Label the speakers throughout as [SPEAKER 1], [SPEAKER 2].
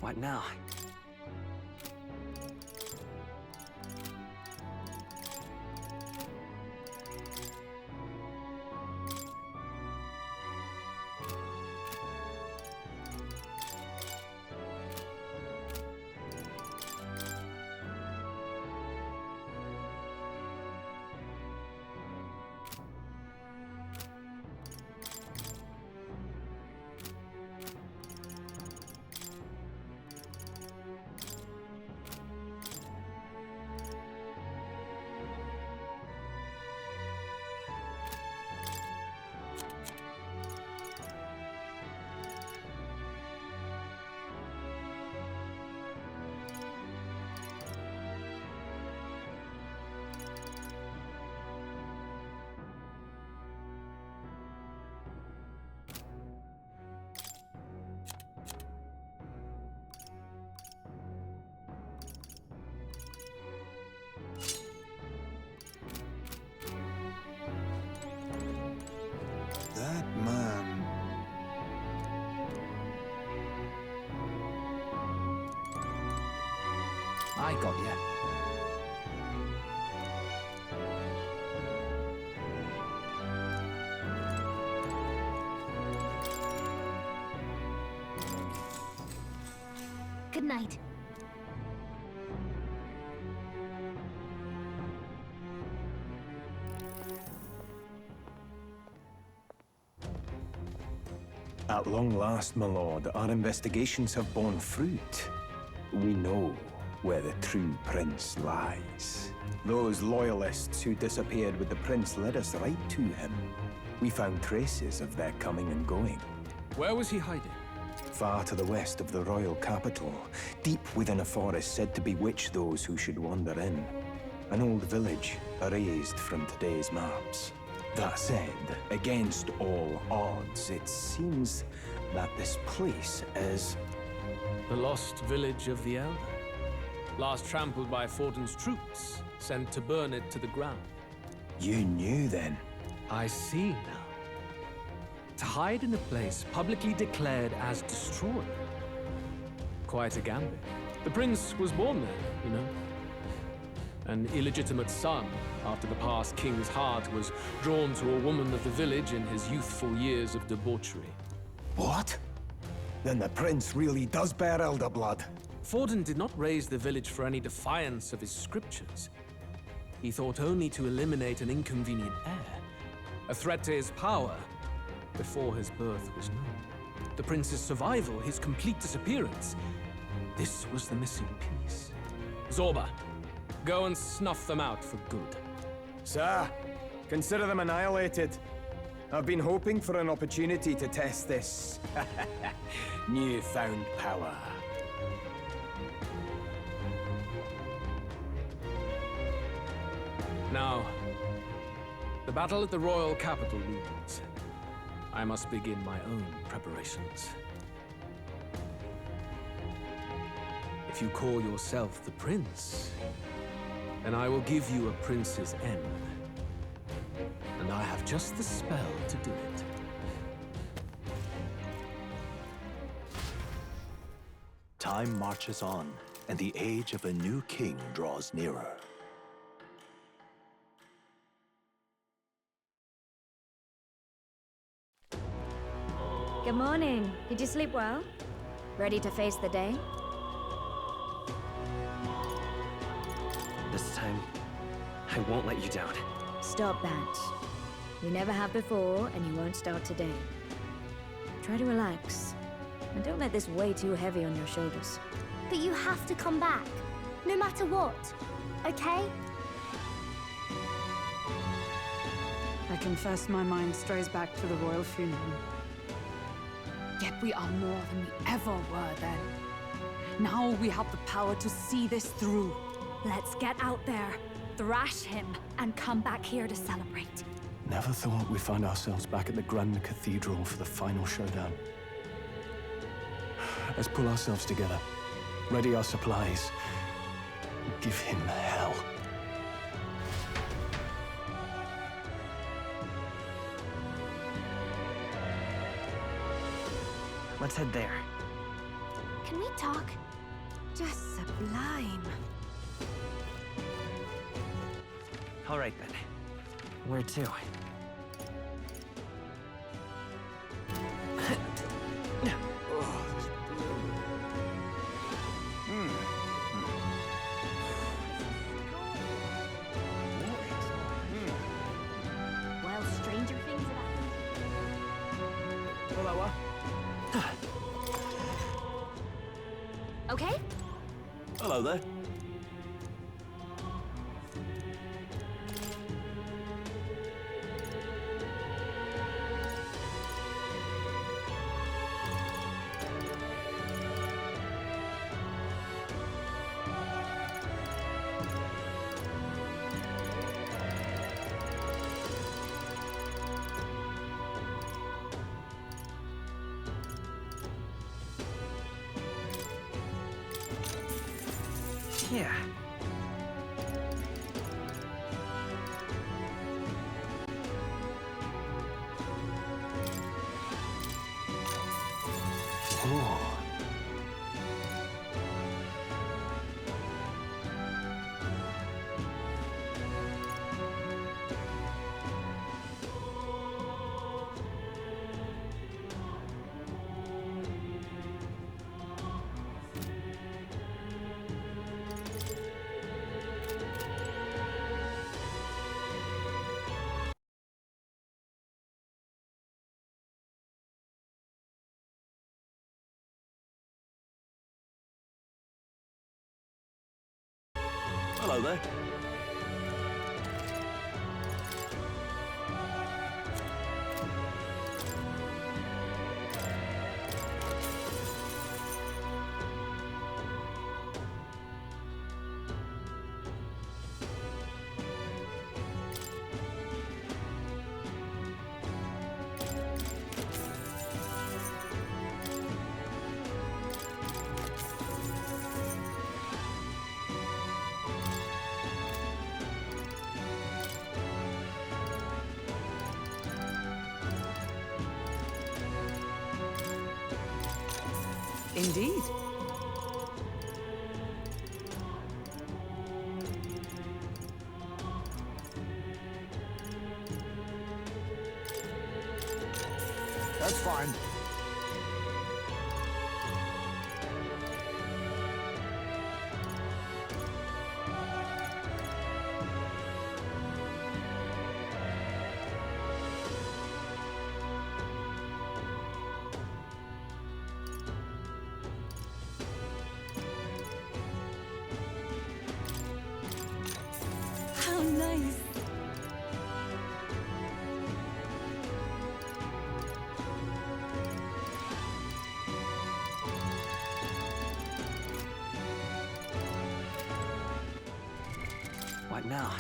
[SPEAKER 1] What now?
[SPEAKER 2] That man...
[SPEAKER 1] I got you.
[SPEAKER 3] Good night.
[SPEAKER 2] At long last, my lord, our investigations have borne fruit. We know where the true prince lies. Those loyalists who disappeared with the prince led us right to him. We found traces of their coming and going.
[SPEAKER 4] Where was he hiding?
[SPEAKER 2] Far to the west of the royal capital, deep within a forest said to bewitch those who should wander in. An old village, erased from today's maps. That said, against all odds, it seems that this place is...
[SPEAKER 4] The lost village of the Elder. Last trampled by Fortin's troops, sent to burn it to the ground.
[SPEAKER 2] You knew then?
[SPEAKER 4] I see now. To hide in a place publicly declared as destroyed. Quite a gambit. The prince was born there, you know. An illegitimate son, after the past king's heart was drawn to a woman of the village in his youthful years of debauchery.
[SPEAKER 2] What? Then the prince really does bear elder blood.
[SPEAKER 4] Fortin did not raise the village for any defiance of his scriptures. He thought only to eliminate an inconvenient heir, a threat to his power, before his birth was known. The prince's survival, his complete disappearance, this was the missing piece. Zorba, go and snuff them out for good.
[SPEAKER 2] Sir, consider them annihilated. I've been hoping for an opportunity to test this newfound power.
[SPEAKER 4] Now, the battle at the royal capital looms. I must begin my own preparations. If you call yourself the prince, then I will give you a prince's end. And I have just the spell to do it.
[SPEAKER 5] Time marches on, and the age of a new king draws nearer.
[SPEAKER 3] Good morning. Did you sleep well? Ready to face the day?
[SPEAKER 1] This time, I won't let you down.
[SPEAKER 3] Stop that. You never have before, and you won't start today. Try to relax. And don't let this weigh too heavy on your shoulders.
[SPEAKER 6] But you have to come back, no matter what, okay?
[SPEAKER 7] I confess my mind strays back to the royal funeral. Yet we are more than we ever were then. Now we have the power to see this through.
[SPEAKER 6] Let's get out there, thrash him, and come back here to celebrate.
[SPEAKER 5] Never thought we'd find ourselves back at the Grand Cathedral for the final showdown. Let's pull ourselves together, ready our supplies, and give him hell.
[SPEAKER 1] Let's head there.
[SPEAKER 3] Can we talk? Just sublime.
[SPEAKER 1] All right, then. Where to?
[SPEAKER 3] Well, stranger things have happened.
[SPEAKER 5] Hello,
[SPEAKER 3] Okay?
[SPEAKER 5] Hello there.
[SPEAKER 1] Yeah.
[SPEAKER 5] Hello there.
[SPEAKER 7] Indeed.
[SPEAKER 5] That's fine.
[SPEAKER 6] How nice.
[SPEAKER 1] What now?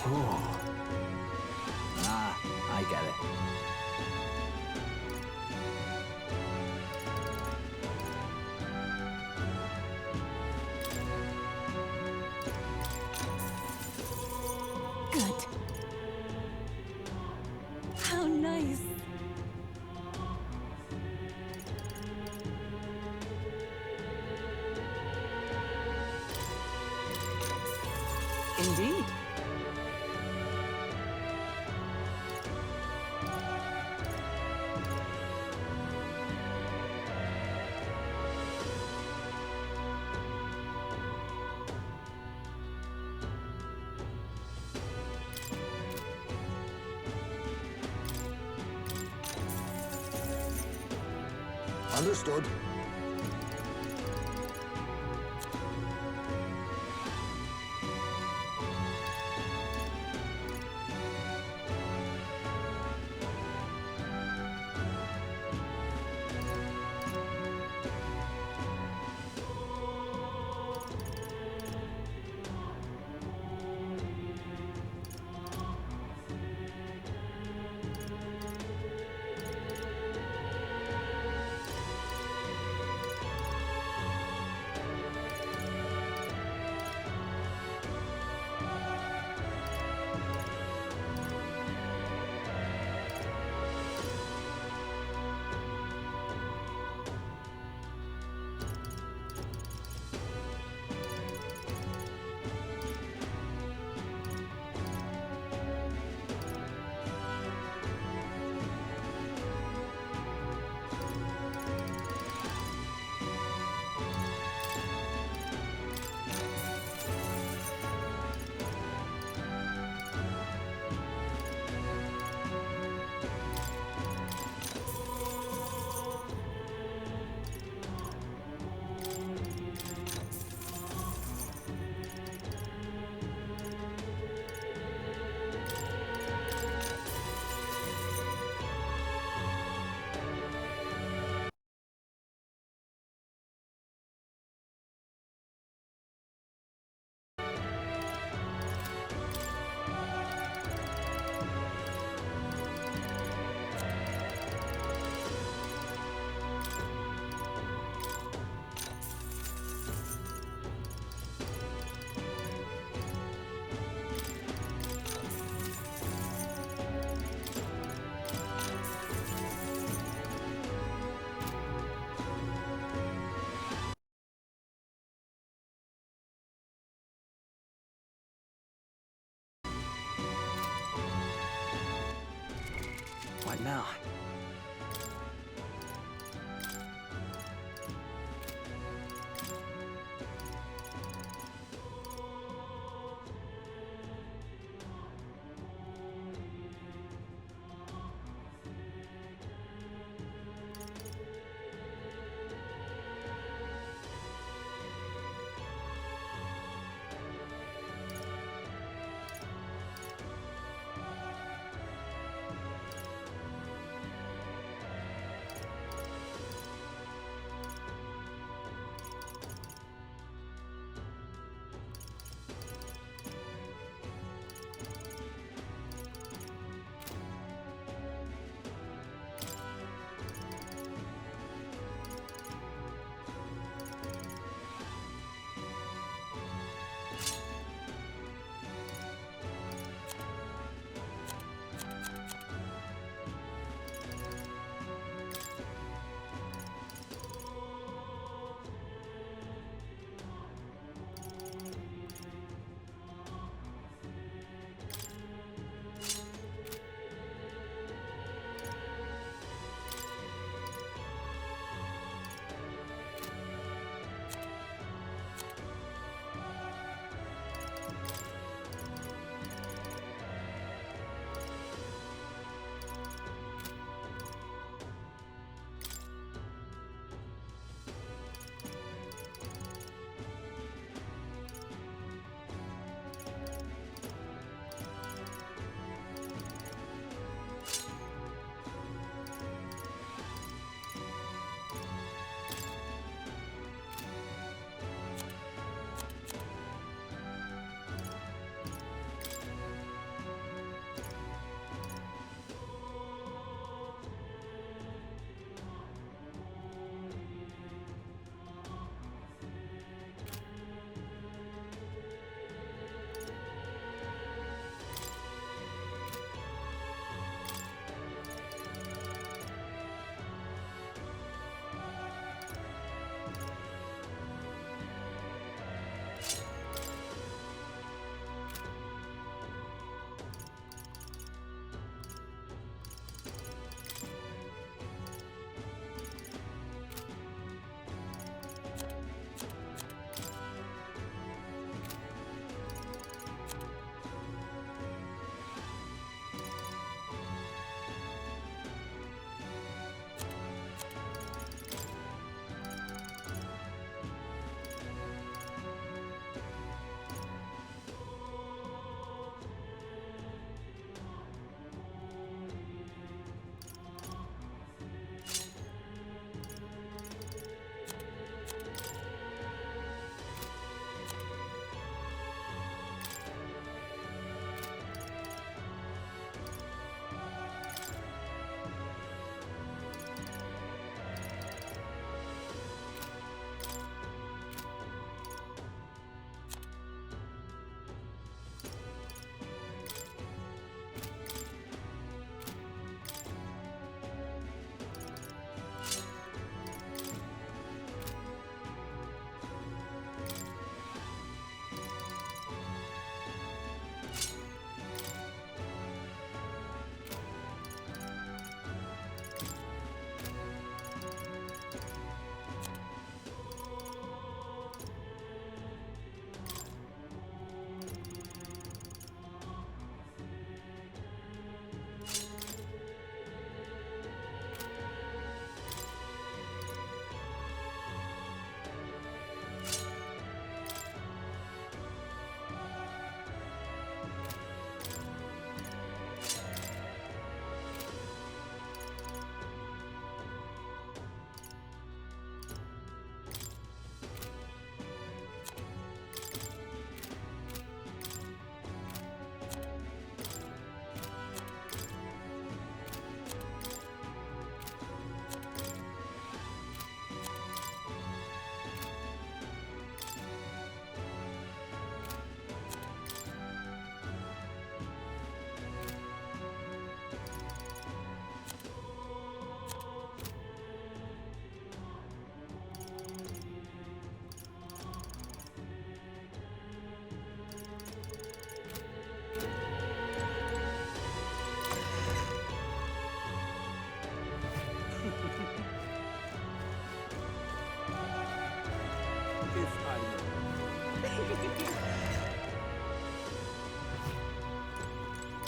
[SPEAKER 5] Oh,
[SPEAKER 1] Ah, I get it.
[SPEAKER 6] Good. How nice.
[SPEAKER 7] Indeed.
[SPEAKER 2] Understood.
[SPEAKER 1] What now?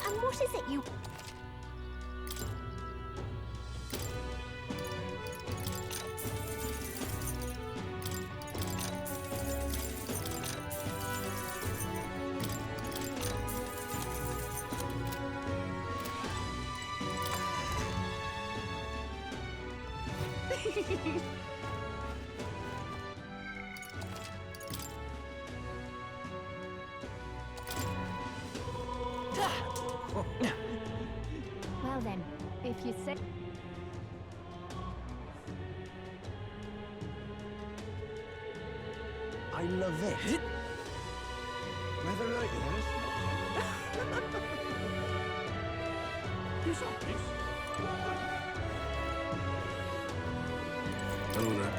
[SPEAKER 8] And what is it you... Well then, if you say...
[SPEAKER 1] I love it. Rather like this.
[SPEAKER 9] Peace on, peace. Hello there.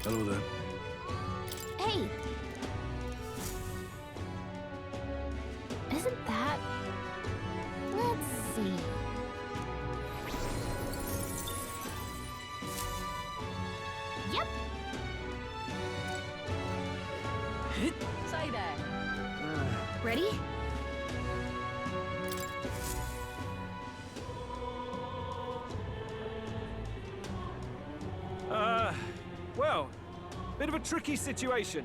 [SPEAKER 9] Hello there.
[SPEAKER 8] Hey! Isn't that... Let's see... Yep!
[SPEAKER 7] Say there.
[SPEAKER 8] Ready?
[SPEAKER 10] Well, bit of a tricky situation.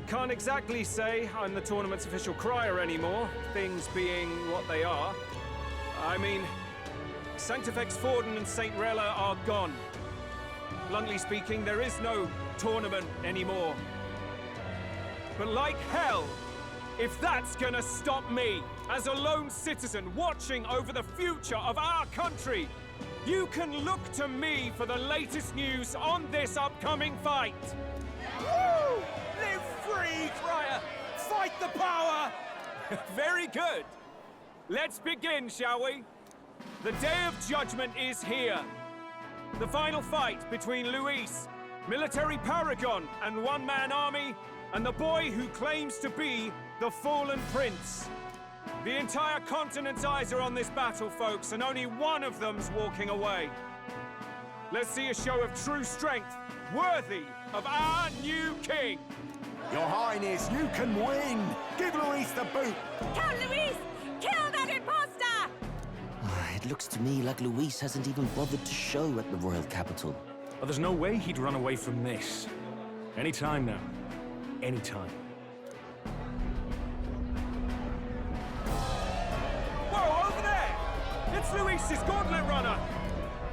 [SPEAKER 10] Can't exactly say I'm the tournament's official crier anymore, things being what they are. I mean, Sanctifex Forden and St. Rella are gone. Bluntly speaking, there is no tournament anymore. But like hell, if that's gonna stop me, as a lone citizen watching over the future of our country, you can look to me for the latest news on this upcoming fight. Woo! Live free, crier! Fight the power! Very good. Let's begin, shall we? The Day of Judgment is here. The final fight between Luis, military paragon and one-man army, and the boy who claims to be the fallen prince. The entire continent's eyes are on this battle, folks, and only one of them's walking away. Let's see a show of true strength, worthy of our new king.
[SPEAKER 1] Your Highness, you can win! Give Luis the boot!
[SPEAKER 6] Count Luis! Kill that imposter!
[SPEAKER 11] It looks to me like Luis hasn't even bothered to show at the royal capital.
[SPEAKER 9] Well, there's no way he'd run away from this. Anytime now. Anytime.
[SPEAKER 10] Whoa, over there! It's Luis's gauntlet runner!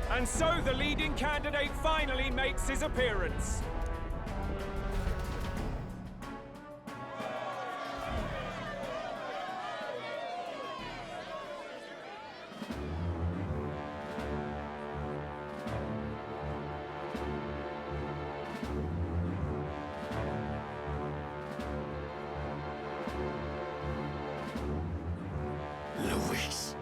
[SPEAKER 10] And so the leading candidate finally makes his appearance.
[SPEAKER 11] Luis.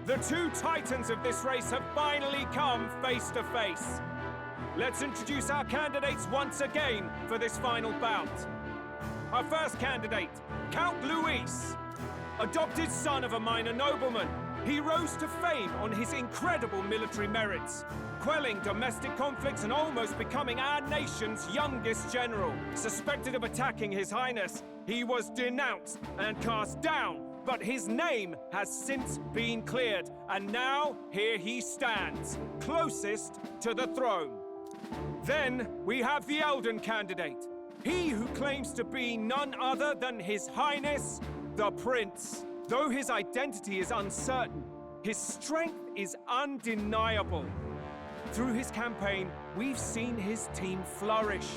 [SPEAKER 10] The two titans of this race have finally come face to face. Let's introduce our candidates once again for this final bout. Our first candidate, Count Luis. Adopted son of a minor nobleman, he rose to fame on his incredible military merits, quelling domestic conflicts and almost becoming our nation's youngest general. Suspected of attacking His Highness, he was denounced and cast down, but his name has since been cleared, and now here he stands, closest to the throne. Then we have the Elden candidate, he who claims to be none other than His Highness, the Prince. Though his identity is uncertain, his strength is undeniable. Through his campaign, we've seen his team flourish,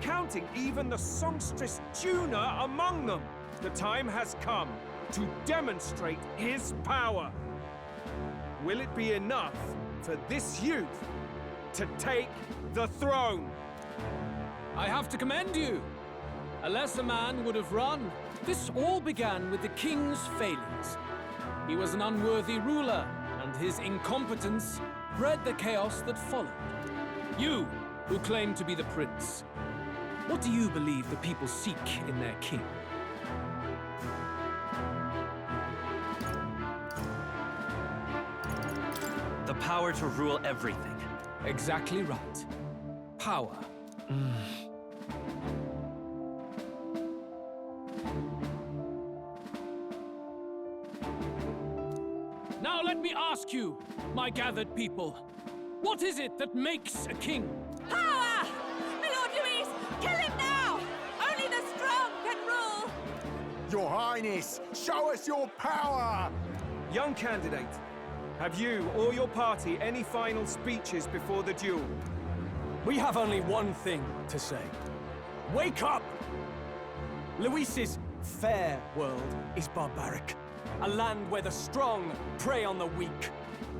[SPEAKER 10] counting even the songstress Juna among them. The time has come to demonstrate his power. Will it be enough for this youth to take the throne?
[SPEAKER 4] I have to commend you. A lesser man would have run. This all began with the king's failings. He was an unworthy ruler, and his incompetence bred the chaos that followed. You, who claim to be the prince, What do you believe the people seek in their king?
[SPEAKER 1] The power to rule everything.
[SPEAKER 4] Exactly right. Power. Now let me ask you, my gathered people, what is it that makes a king?
[SPEAKER 6] Power! My Lord Louis, kill him now! Only the strong can rule!
[SPEAKER 12] Your Highness, show us your power!
[SPEAKER 10] Young candidate, have you or your party any final speeches before the duel?
[SPEAKER 5] We have only one thing to say. Wake up! Luis's fair world is barbaric. A land where the strong prey on the weak.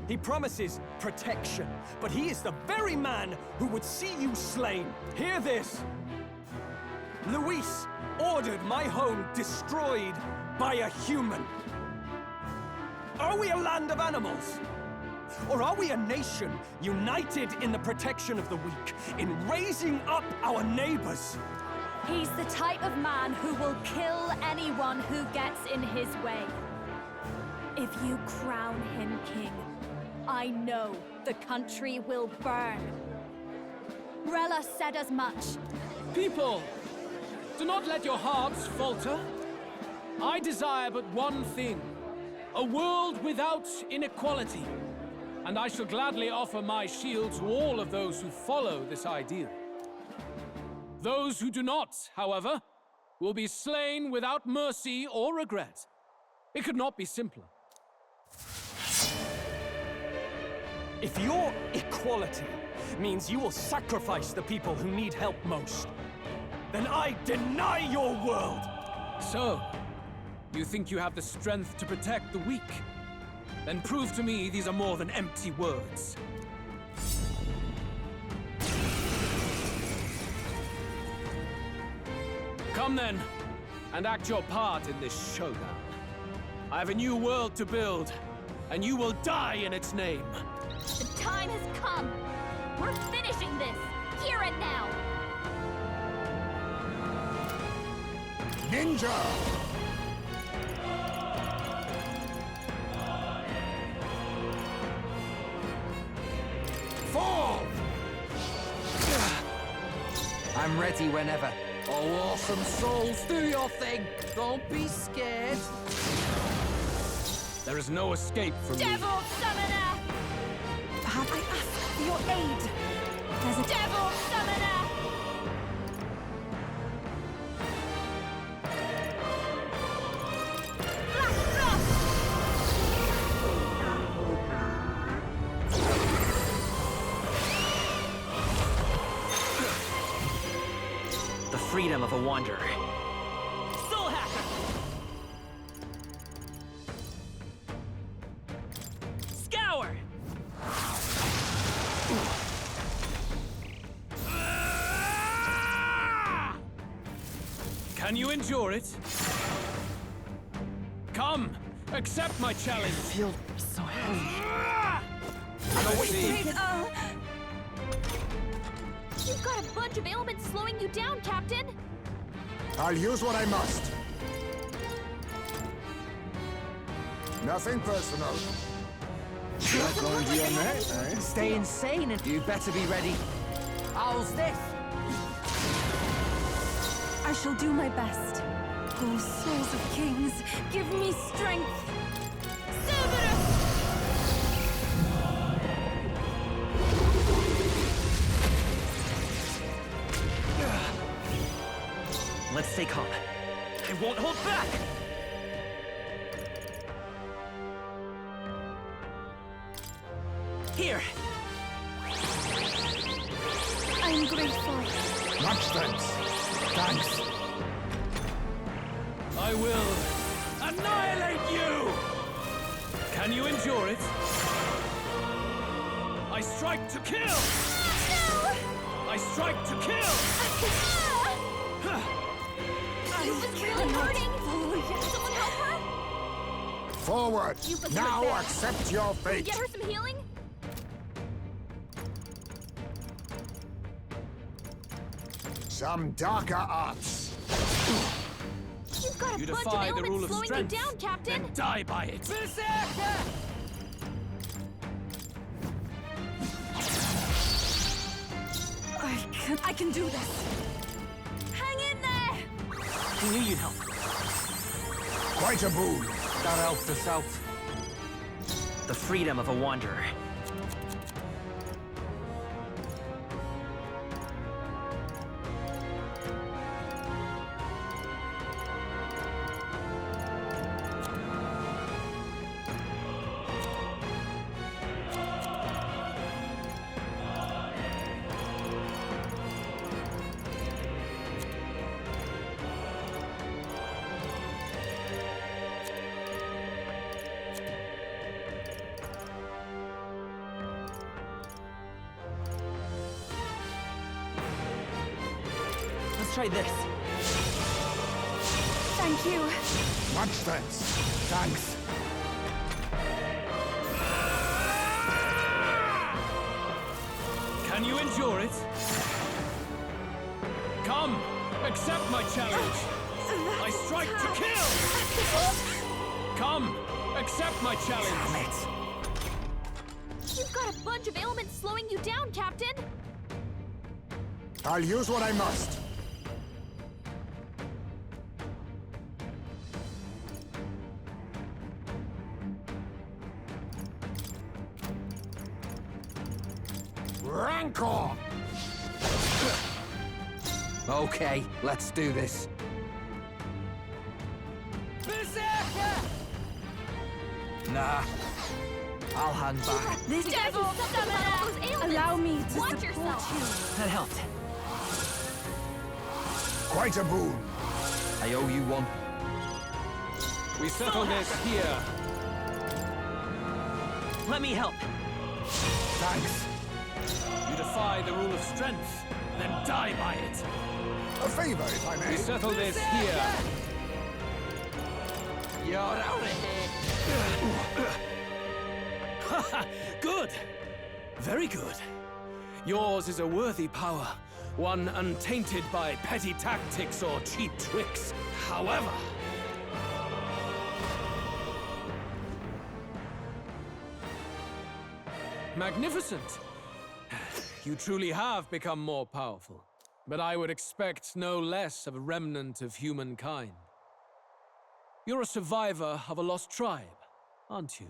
[SPEAKER 5] He promises protection, but he is the very man who would see you slain. Hear this! Luis ordered my home destroyed by a human. Are we a land of animals? Or are we a nation united in the protection of the weak, in raising up our neighbors?
[SPEAKER 6] He's the type of man who will kill anyone who gets in his way. If you crown him king, I know the country will burn. Rella said as much.
[SPEAKER 4] People, do not let your hearts falter. I desire but one thing, a world without inequality. And I shall gladly offer my shield to all of those who follow this ideal. Those who do not, however, will be slain without mercy or regret. It could not be simpler.
[SPEAKER 5] If your equality means you will sacrifice the people who need help most, then I deny your world!
[SPEAKER 4] So, you think you have the strength to protect the weak? Then prove to me these are more than empty words. Come then, and act your part in this showdown. I have a new world to build, and you will die in its name.
[SPEAKER 8] The time has come. We're finishing this, here and now.
[SPEAKER 12] Ninja! Fall!
[SPEAKER 1] I'm ready whenever.
[SPEAKER 13] Oh, awesome souls, do your thing. Don't be scared.
[SPEAKER 4] There is no escape from me.
[SPEAKER 6] Devil Summoner! Have I asked for your aid? There's a Devil Summoner! Black Frost!
[SPEAKER 1] The freedom of a wanderer.
[SPEAKER 6] Soul Hacker! Scour!
[SPEAKER 4] Can you endure it? Come, accept my challenge.
[SPEAKER 13] I feel so heavy.
[SPEAKER 8] You've got a bunch of ailments slowing you down, Captain.
[SPEAKER 12] I'll use what I must. Nothing personal. Not going to your neck, eh?
[SPEAKER 1] Stay insane and you better be ready.
[SPEAKER 13] How's this?
[SPEAKER 6] I shall do my best. Oh, souls of kings, give me strength! Cerberus!
[SPEAKER 1] Let's stay calm. I won't hold back! Here!
[SPEAKER 6] I'm grateful.
[SPEAKER 12] Much thanks. Thanks.
[SPEAKER 4] I will annihilate you! Can you endure it? I strike to kill!
[SPEAKER 8] No!
[SPEAKER 4] I strike to kill!
[SPEAKER 8] This is really hurting! Can someone help her?
[SPEAKER 12] Forward.
[SPEAKER 8] You put
[SPEAKER 12] Now
[SPEAKER 8] her back.
[SPEAKER 12] accept your fate.
[SPEAKER 8] Get her some healing?
[SPEAKER 12] Some darker arts.
[SPEAKER 6] You've got a
[SPEAKER 4] You
[SPEAKER 6] bunch of
[SPEAKER 4] defy the rule
[SPEAKER 6] ailments
[SPEAKER 4] of
[SPEAKER 6] slowing
[SPEAKER 4] strength.
[SPEAKER 6] you down, Captain!
[SPEAKER 4] Then die by it.
[SPEAKER 6] I can do this! Hang in there!
[SPEAKER 1] I knew you'd help.
[SPEAKER 12] Quite a boon.
[SPEAKER 13] That helped us out.
[SPEAKER 1] The freedom of a wanderer. Let's try this.
[SPEAKER 6] Thank you.
[SPEAKER 12] Much thanks.
[SPEAKER 13] Thanks.
[SPEAKER 4] Can you endure it? Come, accept my challenge. I strike to kill. Come, accept my challenge.
[SPEAKER 6] You've got a bunch of ailments slowing you down, Captain!
[SPEAKER 12] I'll use what I must. Rancor!
[SPEAKER 13] Okay, let's do this. Nah, I'll hang back.
[SPEAKER 6] This devil! Summon all those ailments!
[SPEAKER 7] Allow me to
[SPEAKER 6] Watch
[SPEAKER 7] support
[SPEAKER 6] yourself!
[SPEAKER 1] That helped.
[SPEAKER 12] Quite a boon.
[SPEAKER 13] I owe you one.
[SPEAKER 4] We settle this here.
[SPEAKER 1] Let me help.
[SPEAKER 13] Thanks.
[SPEAKER 4] You defy the rule of strength, then die by it.
[SPEAKER 12] A favor, if I
[SPEAKER 4] We
[SPEAKER 12] may.
[SPEAKER 4] settle this here.
[SPEAKER 13] You're out of here.
[SPEAKER 4] Good. Very good. Yours is a worthy power, one untainted by petty tactics or cheap tricks. However, magnificent. You truly have become more powerful, but I would expect no less of a remnant of humankind. You're a survivor of a lost tribe, aren't you?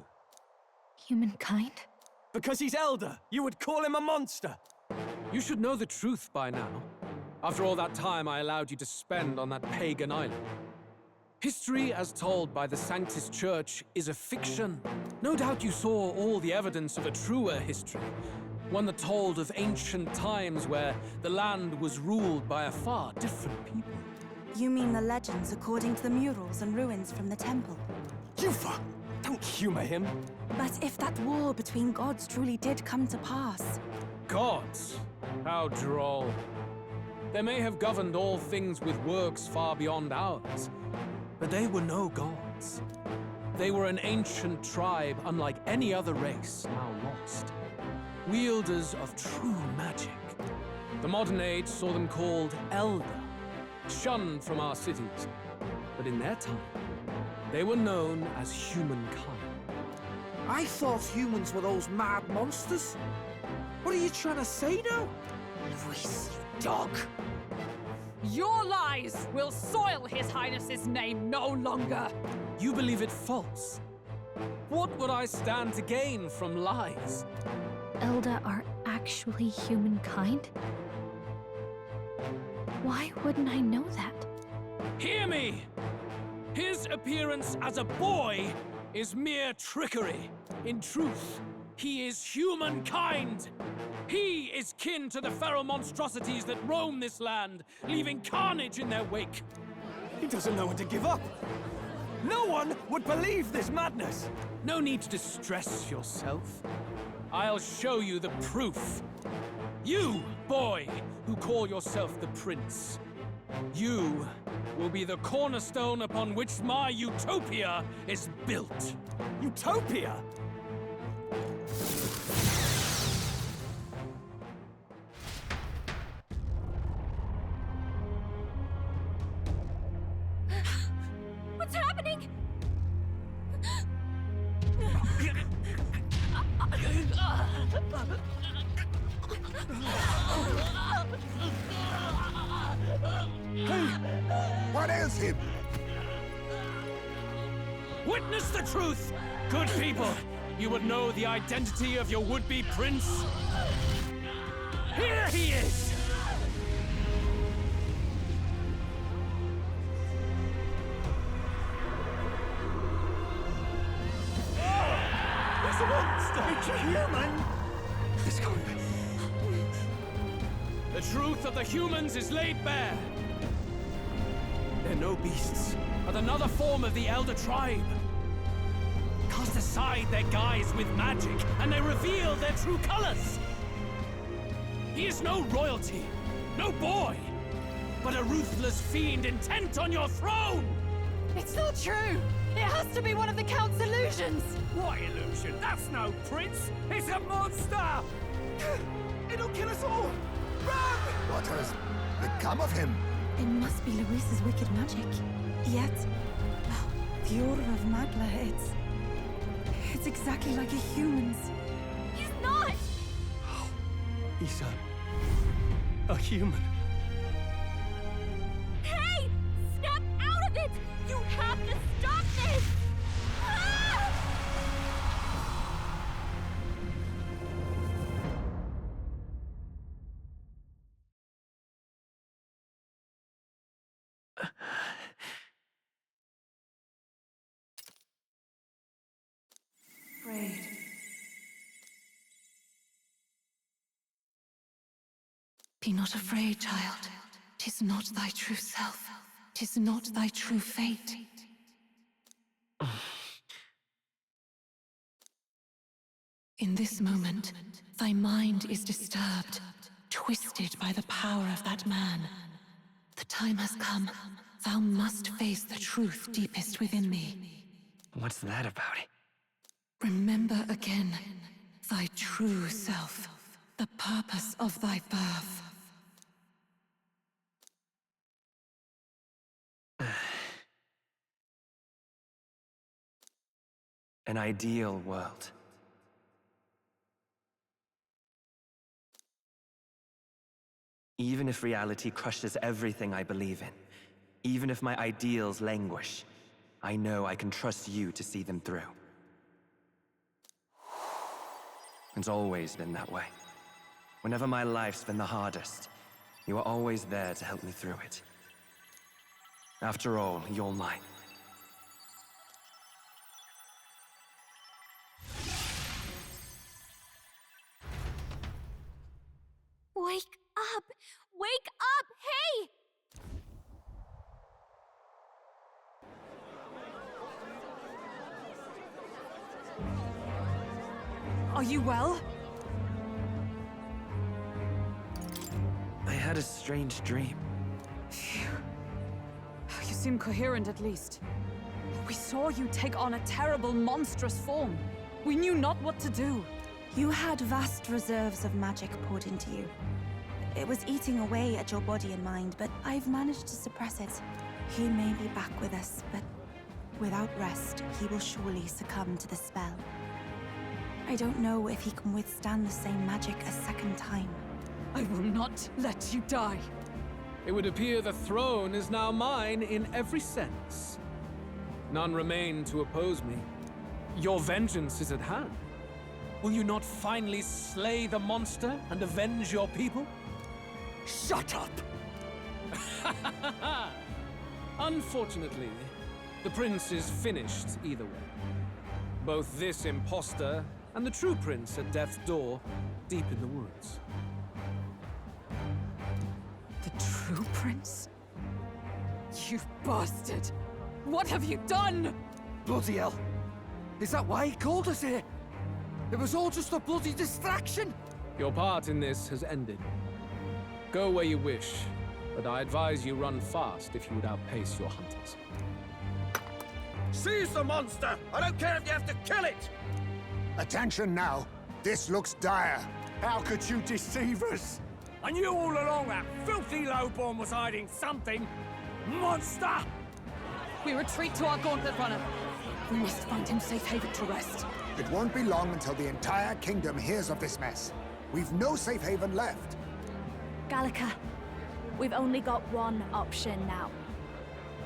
[SPEAKER 3] Humankind?
[SPEAKER 5] Because he's elder, you would call him a monster!
[SPEAKER 4] You should know the truth by now. After all that time I allowed you to spend on that pagan island. History, as told by the Sanctus Church, is a fiction. No doubt you saw all the evidence of a truer history. One that told of ancient times where the land was ruled by a far different people.
[SPEAKER 14] You mean the legends according to the murals and ruins from the temple?
[SPEAKER 5] Yufa! Don't humor him!
[SPEAKER 14] But if that war between gods truly did come to pass...
[SPEAKER 4] Gods? How droll. They may have governed all things with works far beyond ours, but they were no gods. They were an ancient tribe unlike any other race now lost. Wielders of true magic. The modern age saw them called Elder, shunned from our cities. But in their time, they were known as humankind.
[SPEAKER 13] I thought humans were those mad monsters. What are you trying to say now?
[SPEAKER 7] Luis, you dog! Your lies will soil His Highness's name no longer!
[SPEAKER 4] You believe it false? What would I stand to gain from lies?
[SPEAKER 3] Elda are actually humankind? Why wouldn't I know that?
[SPEAKER 4] Hear me! His appearance as a boy is mere trickery. In truth, he is humankind. He is kin to the feral monstrosities that roam this land, leaving carnage in their wake.
[SPEAKER 5] He doesn't know when to give up! No one would believe this madness!
[SPEAKER 4] No need to distress yourself. I'll show you the proof. You, boy, who call yourself the Prince. You will be the cornerstone upon which my utopia is built.
[SPEAKER 5] Utopia?
[SPEAKER 6] What's happening?
[SPEAKER 12] Hey! What ails him?
[SPEAKER 4] Witness the truth! Good people, you would know the identity of your would-be prince. Here he is!
[SPEAKER 1] It's a monster! It's a human!
[SPEAKER 13] It's going.
[SPEAKER 4] The truth of the humans is laid bare. They're no beasts, but another form of the Elder Tribe. Cast aside their guise with magic, and they reveal their true colors. He is no royalty, no boy, but a ruthless fiend intent on your throne!
[SPEAKER 6] It's not true! It has to be one of the Count's illusions!
[SPEAKER 10] What illusion? That's no prince! It's a monster!
[SPEAKER 13] It'll kill us all! Run!
[SPEAKER 12] What has become of him?
[SPEAKER 14] It must be Luis's wicked magic. Yet, the aura of Magla, it's exactly like a human's.
[SPEAKER 6] He's not!
[SPEAKER 1] He's a human.
[SPEAKER 6] Hey! Snap out of it! You have to stop this! Ah!
[SPEAKER 7] Afraid. Be not afraid, child. 'Tis not thy true self. 'Tis not thy true fate. In this moment, thy mind is disturbed, twisted by the power of that man. The time has come. Thou must face the truth deepest within thee.
[SPEAKER 1] What's that about?
[SPEAKER 7] Remember again thy true self, the purpose of thy birth.
[SPEAKER 1] An ideal world. Even if reality crushes everything I believe in, even if my ideals languish, I know I can trust you to see them through. It's always been that way. Whenever my life's been the hardest, you are always there to help me through it. After all, you're mine.
[SPEAKER 6] Wake up! Wake up! Hey!
[SPEAKER 7] Are you well?
[SPEAKER 1] I had a strange dream.
[SPEAKER 7] Phew. You seem coherent at least. We saw you take on a terrible, monstrous form. We knew not what to do.
[SPEAKER 14] You had vast reserves of magic poured into you. It was eating away at your body and mind, but I've managed to suppress it. He may be back with us, but without rest, he will surely succumb to the spell. I don't know if he can withstand the same magic a second time.
[SPEAKER 7] I will not let you die.
[SPEAKER 4] It would appear the throne is now mine in every sense. None remain to oppose me. Your vengeance is at hand. Will you not finally slay the monster and avenge your people?
[SPEAKER 13] Shut up!
[SPEAKER 4] Unfortunately, the prince is finished either way. Both this imposter and the true prince at death's door, deep in the woods.
[SPEAKER 7] The true prince? You bastard! What have you done?
[SPEAKER 13] Bloody hell! Is that why he called us here? It was all just a bloody distraction!
[SPEAKER 4] Your part in this has ended. Go where you wish, but I advise you run fast if you would outpace your hunters.
[SPEAKER 10] Seize the monster! I don't care if you have to kill it!
[SPEAKER 12] Attention now. This looks dire.
[SPEAKER 10] How could you deceive us? I knew all along that filthy lowborn was hiding something! Monster!
[SPEAKER 7] We retreat to our gauntlet runner. We must find him safe haven to rest.
[SPEAKER 12] It won't be long until the entire kingdom hears of this mess. We've no safe haven left.
[SPEAKER 6] Gallica, we've only got one option now.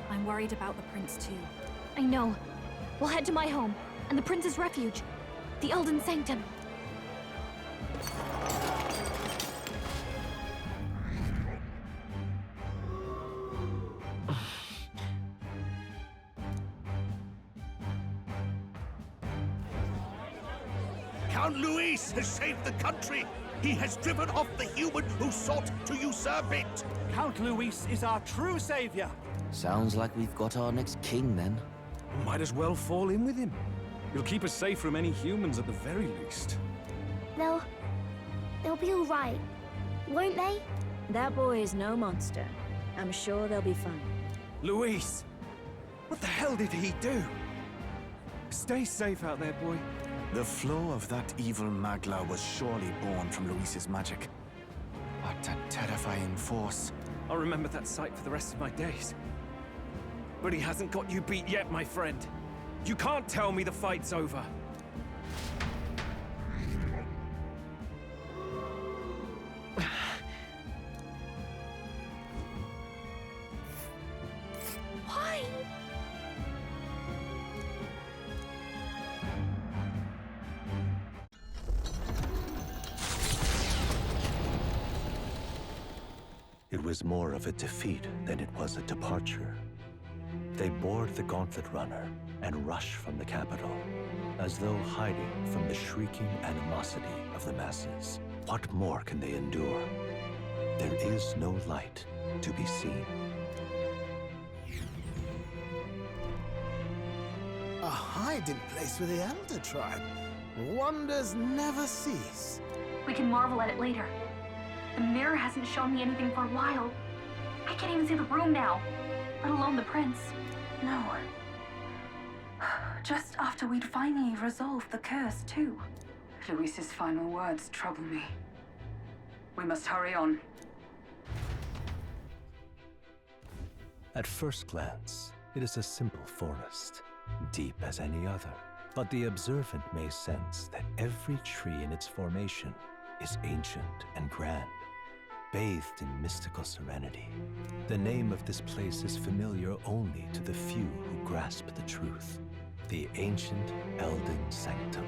[SPEAKER 6] I'm worried about the prince too.
[SPEAKER 8] I know. We'll head to my home, and the prince's refuge. The Elden Sanctum.
[SPEAKER 15] Count Luis has saved the country! He has driven off the human who sought to usurp it!
[SPEAKER 13] Count Luis is our true savior.
[SPEAKER 11] Sounds like we've got our next king, then.
[SPEAKER 9] Might as well fall in with him. He'll keep us safe from any humans at the very least.
[SPEAKER 8] They'll be all right, won't they?
[SPEAKER 3] That boy is no monster. I'm sure they'll be fine.
[SPEAKER 10] Luis! What the hell did he do? Stay safe out there, boy.
[SPEAKER 2] The flow of that evil Magla was surely born from Luis's magic. What a terrifying force.
[SPEAKER 10] I'll remember that sight for the rest of my days. But he hasn't got you beat yet, my friend. You can't tell me the fight's over.
[SPEAKER 8] Why?
[SPEAKER 2] It was more of a defeat than it was a departure. They board the gauntlet runner and rush from the capital, as though hiding from the shrieking animosity of the masses. What more can they endure? There is no light to be seen.
[SPEAKER 16] A hiding place for the Elder Tribe. Wonders never cease.
[SPEAKER 8] We can marvel at it later. The mirror hasn't shown me anything for a while. I can't even see the room now, let alone the prince.
[SPEAKER 14] No. Just after we'd finally resolved the curse, too.
[SPEAKER 7] Luis's final words trouble me. We must hurry on.
[SPEAKER 2] At first glance, it is a simple forest, deep as any other. But the observant may sense that every tree in its formation is ancient and grand, bathed in mystical serenity. The name of this place is familiar only to the few who grasp the truth. The ancient Elden Sanctum.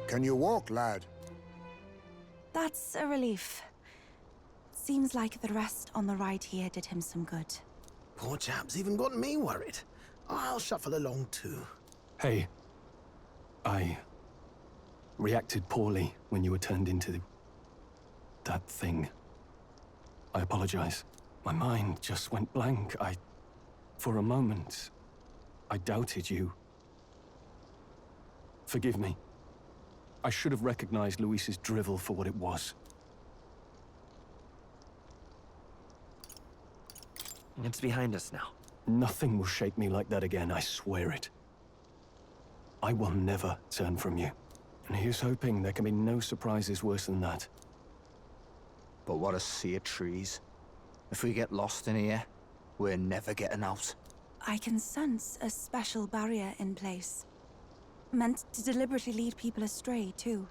[SPEAKER 12] Can you walk, lad?
[SPEAKER 14] That's a relief. Seems like the rest on the ride here did him some good.
[SPEAKER 16] Poor chap's even got me worried. I'll shuffle along too.
[SPEAKER 2] Hey, I reacted poorly when you were turned into that thing. I apologize. My mind just went blank. For a moment, I doubted you. Forgive me. I should have recognized Luis's drivel for what it was.
[SPEAKER 1] It's behind us now.
[SPEAKER 2] Nothing will shake me like that again, I swear it. I will never turn from you. And here's hoping there can be no surprises worse than that.
[SPEAKER 13] But what a sea of trees. If we get lost in here, we're never getting out.
[SPEAKER 14] I can sense a special barrier in place. Meant to deliberately lead people astray, too.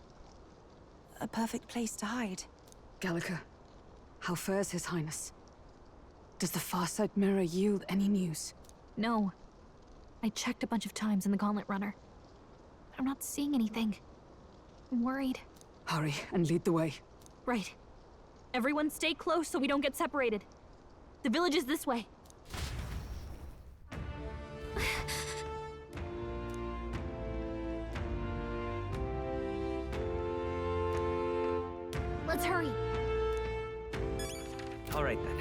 [SPEAKER 14] A perfect place to hide.
[SPEAKER 7] Gallica, how fares His Highness? Does the Farsight Mirror yield any news?
[SPEAKER 8] No. I checked a bunch of times in the Gauntlet Runner. But I'm not seeing anything. I'm worried.
[SPEAKER 7] Hurry and lead the way.
[SPEAKER 8] Right. Everyone stay close so we don't get separated. The village is this way. Let's hurry.
[SPEAKER 1] All right then.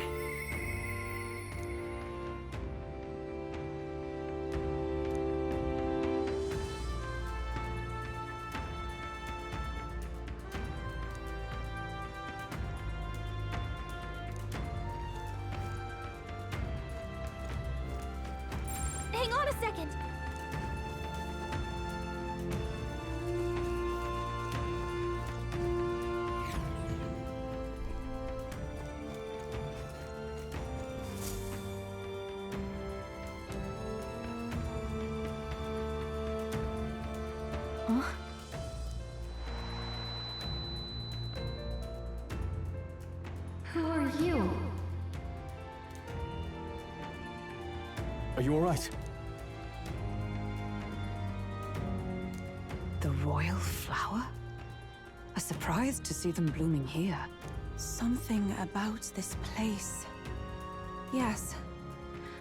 [SPEAKER 8] Hang on a second.
[SPEAKER 5] Are you all right?
[SPEAKER 7] The royal flower? A surprise to see them blooming here.
[SPEAKER 14] Something about this place. Yes.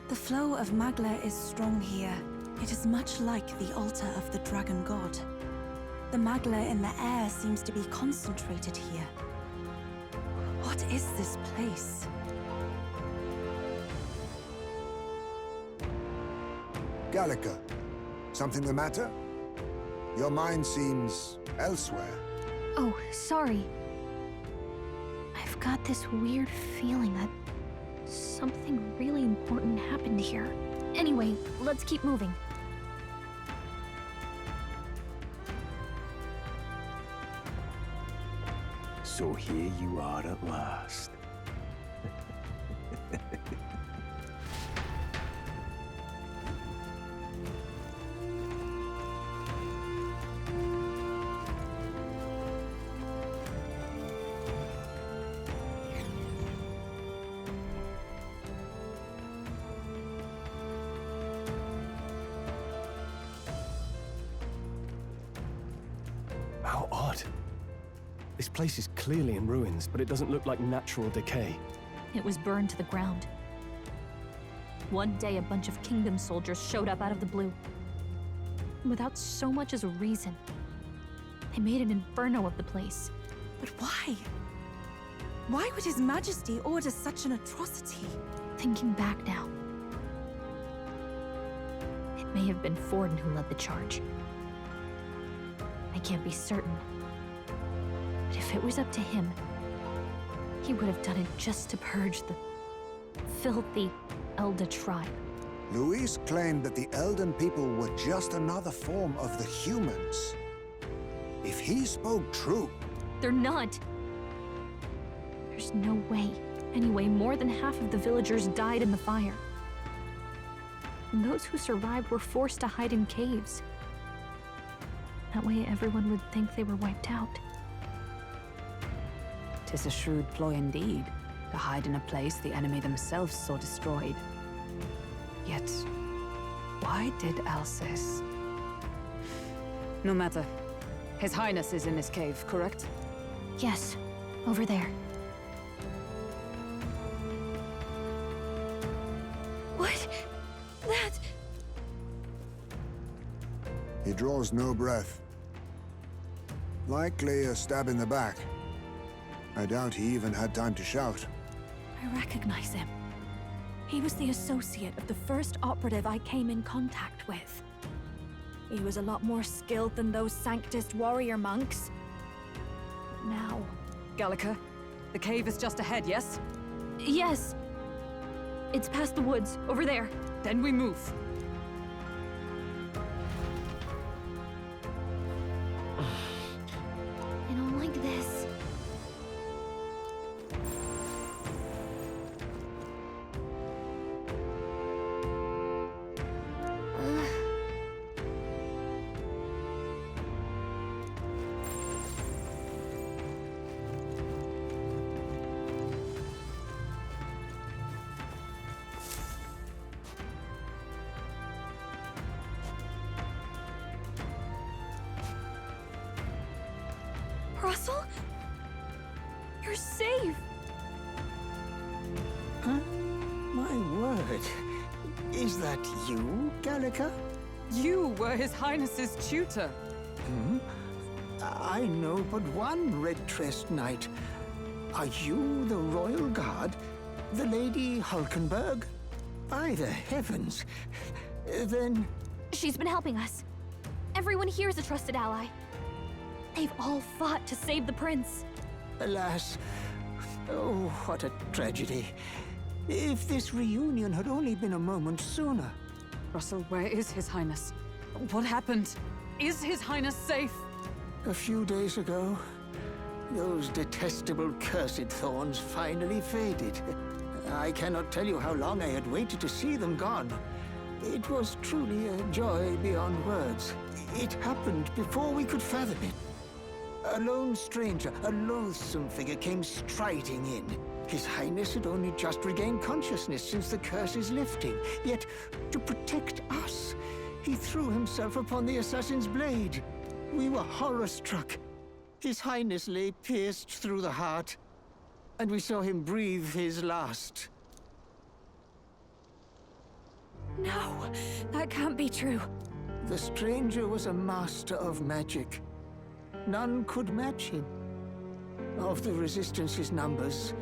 [SPEAKER 14] The flow of Magla is strong here. It is much like the altar of the dragon god. The Magla in the air seems to be concentrated here. What is this place?
[SPEAKER 12] Gallica, something the matter? Your mind seems elsewhere.
[SPEAKER 8] Oh, sorry. I've got this weird feeling that something really important happened here. Anyway, let's keep moving.
[SPEAKER 2] So here you are at last.
[SPEAKER 5] How odd. This place is clearly in ruins, but it doesn't look like natural decay.
[SPEAKER 6] It was burned to the ground. One day, a bunch of Kingdom soldiers showed up out of the blue. Without so much as a reason. They made an inferno of the place.
[SPEAKER 14] But why? Why would His Majesty order such an atrocity?
[SPEAKER 6] Thinking back now, it may have been Forden who led the charge. I can't be certain. But if it was up to him, he would have done it just to purge the filthy Elder tribe.
[SPEAKER 12] Luis claimed that the Elden people were just another form of the humans. If he spoke true...
[SPEAKER 6] They're not. There's no way. Anyway, more than half of the villagers died in the fire. And those who survived were forced to hide in caves. That way everyone would think they were wiped out.
[SPEAKER 7] 'Tis a shrewd ploy indeed, to hide in a place the enemy themselves saw destroyed. Yet, why did Alcest? No matter. His Highness is in this cave, correct?
[SPEAKER 6] Yes, over there.
[SPEAKER 14] What? That...
[SPEAKER 12] He draws no breath. Likely a stab in the back. I doubt he even had time to shout.
[SPEAKER 6] I recognize him. He was the associate of the first operative I came in contact with. He was a lot more skilled than those Sanctist warrior monks. Now...
[SPEAKER 7] Gallica, the cave is just ahead, yes?
[SPEAKER 6] Yes. It's past the woods, over there.
[SPEAKER 7] Then we move.
[SPEAKER 6] I don't like this. Russell? You're safe!
[SPEAKER 16] Huh? My word. Is that you, Gallica?
[SPEAKER 7] You were His Highness's tutor.
[SPEAKER 16] Hmm? I know but one red-tressed knight. Are you the royal guard? The Lady Hulkenberg? By the heavens. Then...
[SPEAKER 6] She's been helping us. Everyone here is a trusted ally. They've all fought to save the prince.
[SPEAKER 16] Alas. Oh, what a tragedy. If this reunion had only been a moment sooner.
[SPEAKER 7] Russell, where is His Highness? What happened? Is His Highness safe?
[SPEAKER 16] A few days ago, those detestable cursed thorns finally faded. I cannot tell you how long I had waited to see them gone. It was truly a joy beyond words. It happened before we could fathom it. A lone stranger, a loathsome figure came striding in. His Highness had only just regained consciousness since the curse's lifting. Yet, to protect us, he threw himself upon the assassin's blade. We were horror-struck. His Highness lay pierced through the heart, and we saw him breathe his last.
[SPEAKER 6] No, that can't be true.
[SPEAKER 16] The stranger was a master of magic. None could match him. Of the Resistance's numbers,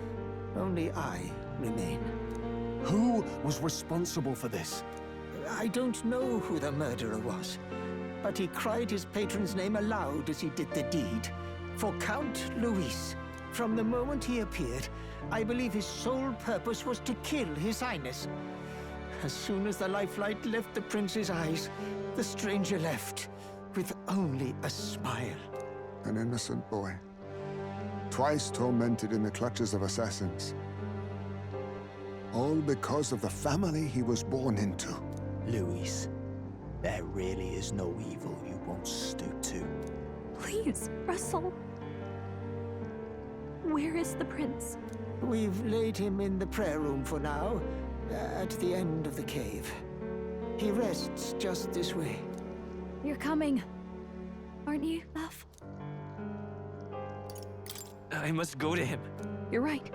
[SPEAKER 16] only I remain.
[SPEAKER 15] Who was responsible for this?
[SPEAKER 16] I don't know who the murderer was, but he cried his patron's name aloud as he did the deed. For Count Luis, from the moment he appeared, I believe his sole purpose was to kill His Highness. As soon as the lifelight left the prince's eyes, the stranger left, with only a smile.
[SPEAKER 12] An innocent boy. Twice tormented in the clutches of assassins. All because of the family he was born into.
[SPEAKER 13] Luis, there really is no evil you won't stoop to.
[SPEAKER 8] Please, Russell. Where is the prince?
[SPEAKER 16] We've laid him in the prayer room for now, at the end of the cave. He rests just this way.
[SPEAKER 6] You're coming, aren't you, love?
[SPEAKER 1] I must go to him.
[SPEAKER 8] You're right.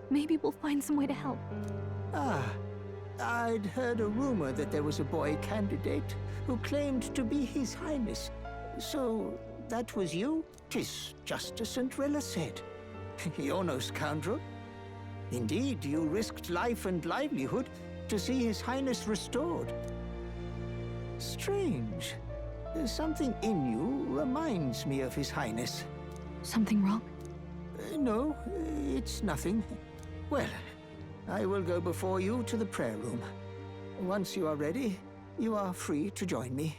[SPEAKER 8] Maybe we'll find some way to help.
[SPEAKER 16] Ah, I'd heard a rumor that there was a boy candidate who claimed to be His Highness. So, that was you? 'Tis just as St. Rilla said. You're no scoundrel. Indeed, you risked life and livelihood to see His Highness restored. Strange. Something in you reminds me of His Highness.
[SPEAKER 8] Something wrong?
[SPEAKER 16] No, it's nothing. Well, I will go before you to the prayer room. Once you are ready, you are free to join me.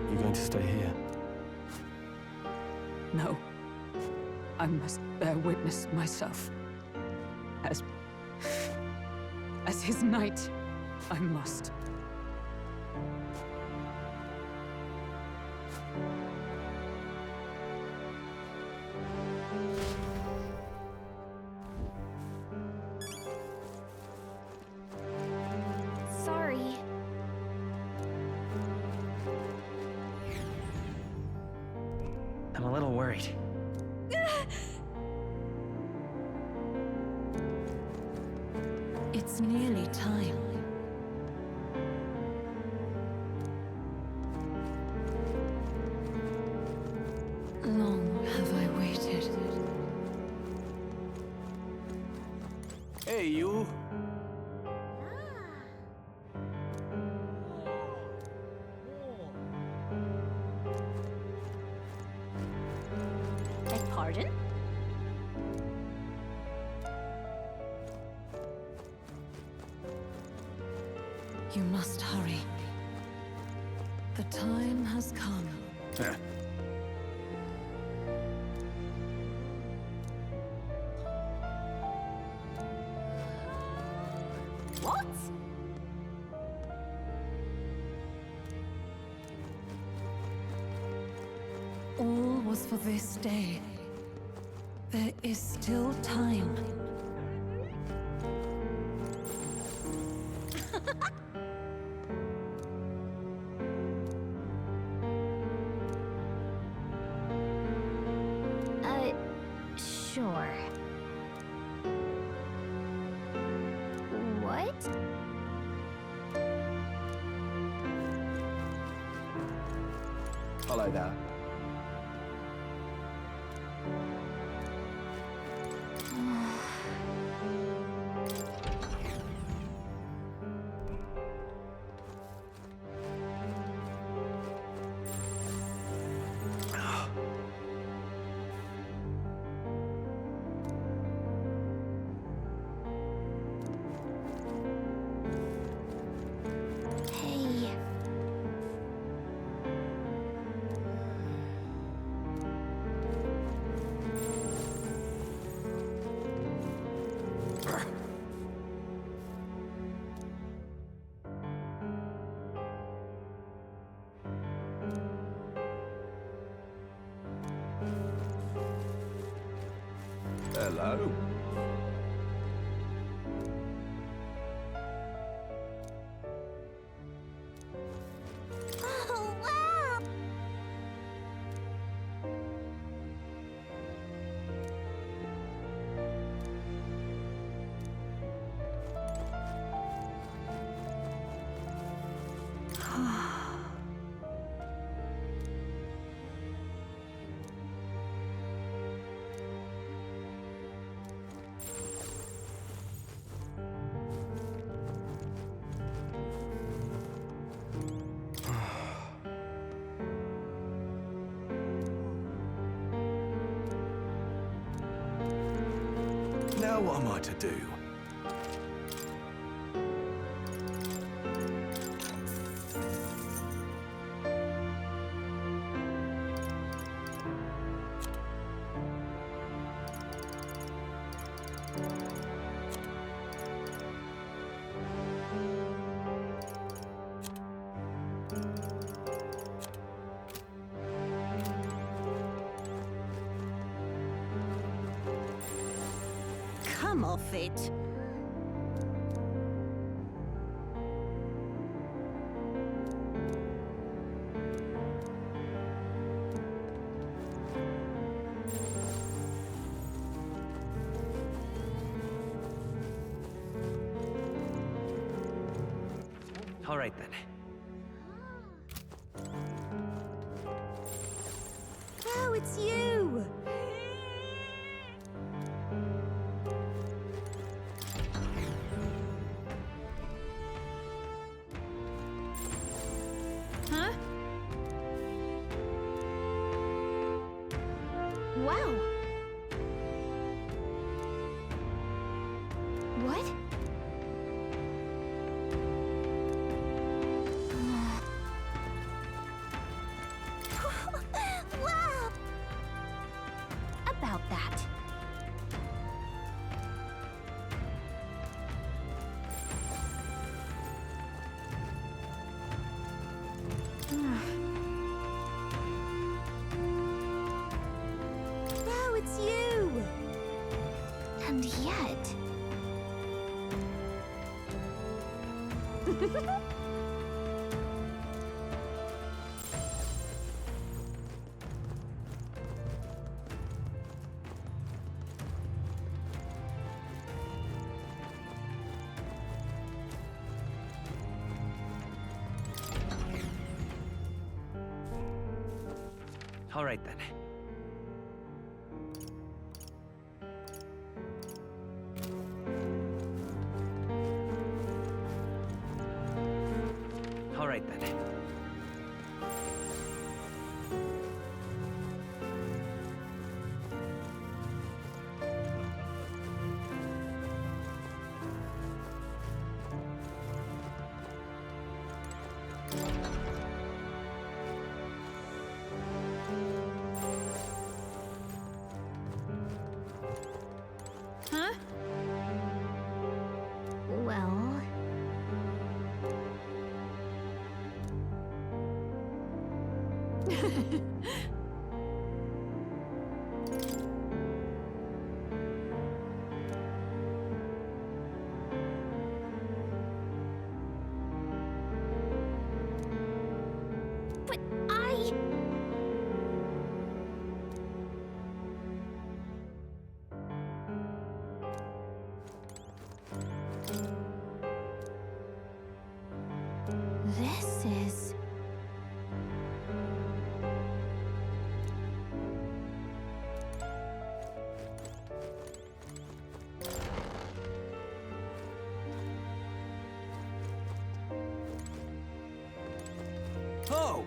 [SPEAKER 2] You're going to stay here?
[SPEAKER 7] No. I must bear witness myself. As his knight, I must.
[SPEAKER 8] Sorry.
[SPEAKER 1] I'm a little worried.
[SPEAKER 17] It's nearly time. Long have I waited.
[SPEAKER 5] Hey, you.
[SPEAKER 6] Beg pardon?
[SPEAKER 17] You must hurry. The time has come.
[SPEAKER 6] What?
[SPEAKER 17] All was for this day. There is still time.
[SPEAKER 8] Sure. What?
[SPEAKER 13] Hello there.
[SPEAKER 8] Hey.
[SPEAKER 15] Hello.
[SPEAKER 14] Oh, wow!
[SPEAKER 15] Now what am I to do?
[SPEAKER 14] Come off it.
[SPEAKER 1] All right then.
[SPEAKER 14] Oh, it's you!
[SPEAKER 8] Huh? Wow. What?
[SPEAKER 14] Wow!
[SPEAKER 8] About that.
[SPEAKER 14] Oh, it's you!
[SPEAKER 8] And yet...
[SPEAKER 1] All right then. All right then.
[SPEAKER 8] Huh? Well...
[SPEAKER 14] But I...
[SPEAKER 8] This is...
[SPEAKER 5] Oh!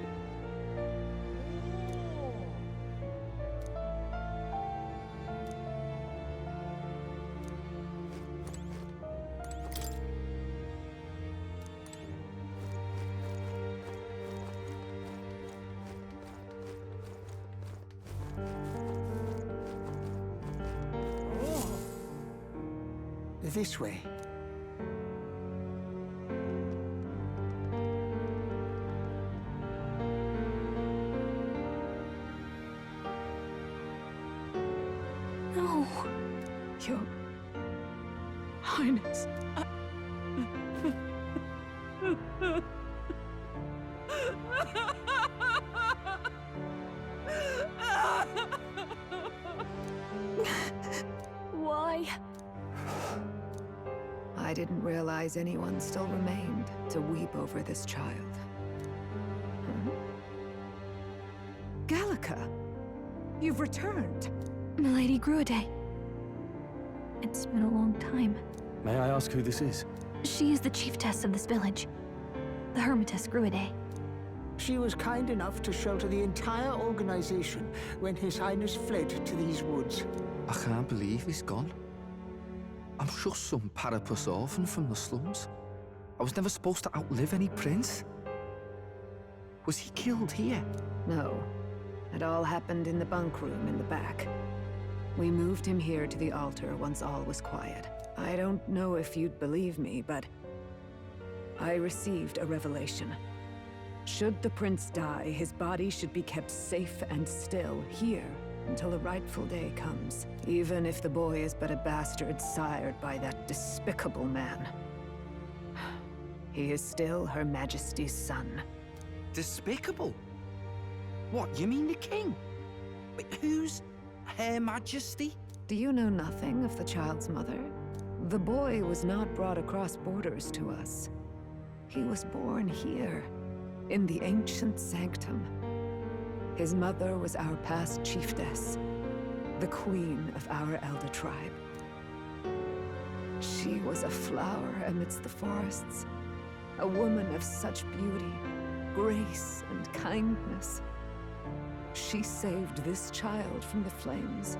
[SPEAKER 16] This way.
[SPEAKER 8] No.
[SPEAKER 7] Your Highness.
[SPEAKER 6] Why?
[SPEAKER 17] I didn't realize anyone still remained to weep over this child. Huh? Gallica, you've returned.
[SPEAKER 8] Milady Gruide. It's been a long time.
[SPEAKER 9] May I ask who this is?
[SPEAKER 8] She is the chiefess of this village. The Hermitess Gruide.
[SPEAKER 16] She was kind enough to shelter the entire organization when His Highness fled to these woods.
[SPEAKER 13] I can't believe he's gone. I'm just some parapus orphan from the slums. I was never supposed to outlive any prince. Was he killed here?
[SPEAKER 17] No. It all happened in the bunk room in the back. We moved him here to the altar once all was quiet. I don't know if you'd believe me, but I received a revelation. Should the prince die, his body should be kept safe and still here until a rightful day comes, even if the boy is but a bastard sired by that despicable man. He is still Her Majesty's son.
[SPEAKER 13] Despicable? What, you mean the king? Wait, who's Her Majesty?
[SPEAKER 17] Do you know nothing of the child's mother? The boy was not brought across borders to us. He was born here, in the ancient sanctum. His mother was our past chiefess, the queen of our elder tribe. She was a flower amidst the forests, a woman of such beauty, grace, and kindness. She saved this child from the flames,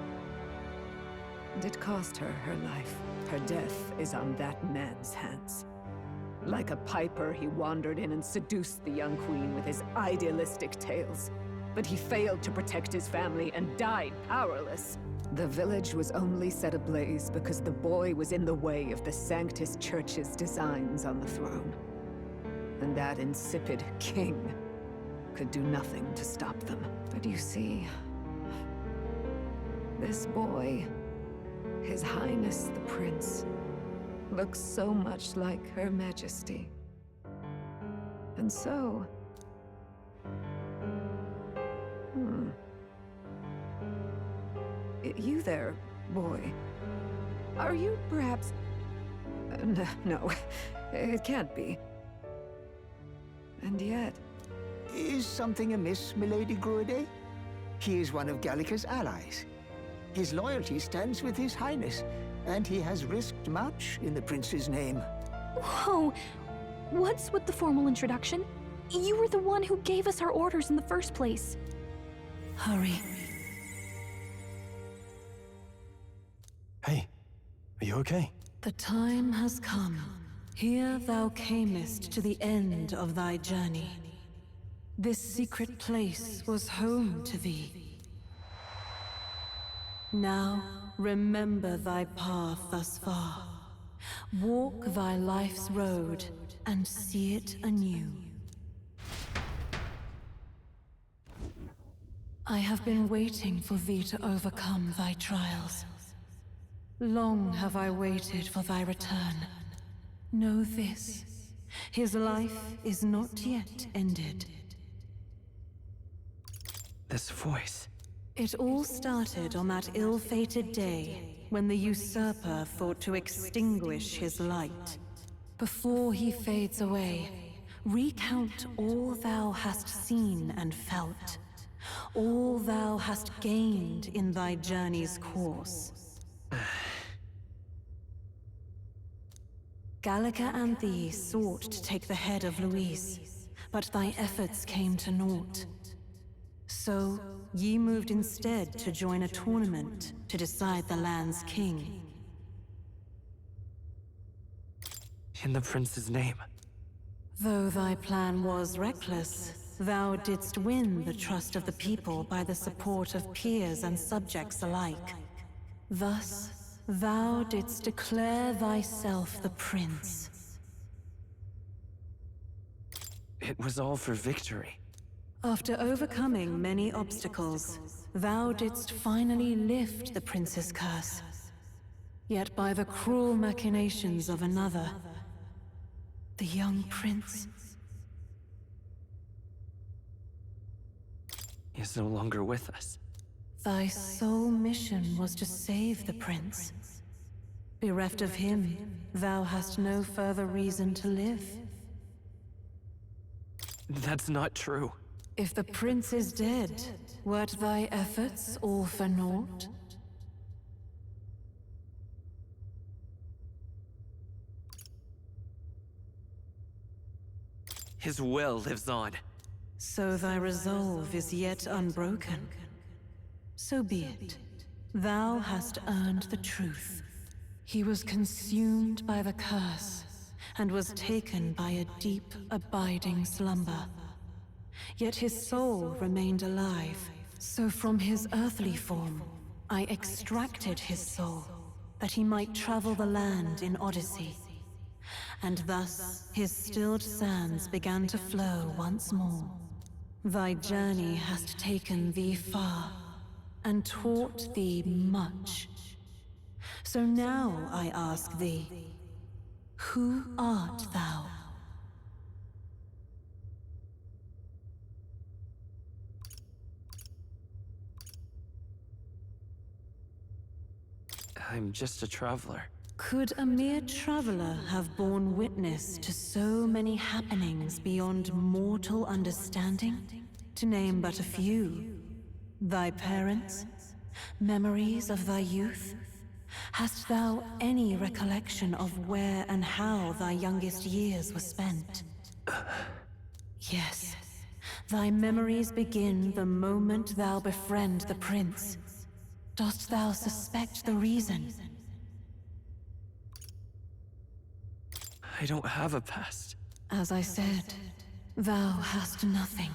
[SPEAKER 17] and it cost her her life. Her death is on that man's hands. Like a piper, he wandered in and seduced the young queen with his idealistic tales. But he failed to protect his family and died powerless. The village was only set ablaze because the boy was in the way of the Sanctus Church's designs on the throne. And that insipid king could do nothing to stop them. But you see, this boy, His Highness the Prince, looks so much like Her Majesty. And so... You there, boy. Are you perhaps... No, it can't be. And yet...
[SPEAKER 16] Is something amiss, Milady Gruide? He is one of Gallica's allies. His loyalty stands with His Highness, and he has risked much in the prince's name.
[SPEAKER 8] Whoa! What's with the formal introduction? You were the one who gave us our orders in the first place.
[SPEAKER 17] Hurry.
[SPEAKER 9] Hey, are you okay?
[SPEAKER 17] The time has come. Here thou camest to the end of thy journey. This secret place was home to thee. Now, remember thy path thus far. Walk thy life's road and see it anew. I have been waiting for thee to overcome thy trials. Long have I waited for thy return. Know this, his life is not yet ended.
[SPEAKER 1] This voice...
[SPEAKER 17] It all started on that ill-fated day when the usurper thought to extinguish his light. Before he fades away, recount all thou hast seen and felt, all thou hast gained in thy journey's course. Gallica and thee sought to take the head of Luis, but thy efforts came to naught. So, ye moved instead to join a tournament to decide the land's king.
[SPEAKER 1] In the prince's name.
[SPEAKER 17] Though thy plan was reckless, thou didst win the trust of the people by the support of peers and subjects alike. Thus, thou didst declare thyself the prince.
[SPEAKER 1] It was all for victory.
[SPEAKER 17] After overcoming many obstacles, thou didst finally lift the prince's curse.
[SPEAKER 7] Yet by the cruel machinations of another, the young prince.
[SPEAKER 1] He is no longer with us.
[SPEAKER 7] Thy sole mission was to save the prince. Bereft of him, thou hast no further reason to live.
[SPEAKER 1] That's not true.
[SPEAKER 7] If the prince is dead, weren't thy efforts all for naught?
[SPEAKER 1] His will lives on.
[SPEAKER 7] So thy resolve is yet unbroken. So be it. Thou hast earned the truth. He was consumed by the curse, and was taken by a deep, abiding slumber. Yet his soul remained alive, so from his earthly form, I extracted his soul, that he might travel the land in Odyssey. And thus his stilled sands began to flow once more. Thy journey hast taken thee far, and taught thee much. So now I ask thee, who art thou?
[SPEAKER 1] I'm just a traveler.
[SPEAKER 7] Could a mere traveler have borne witness to so many happenings beyond mortal understanding? To name but a few. Thy parents? Memories of thy youth? Hast thou any recollection of where and how thy youngest years were spent? Yes. Thy memories begin the moment thou befriend the prince. Dost thou suspect the reason?
[SPEAKER 1] I don't have a past.
[SPEAKER 7] As I said, thou hast nothing.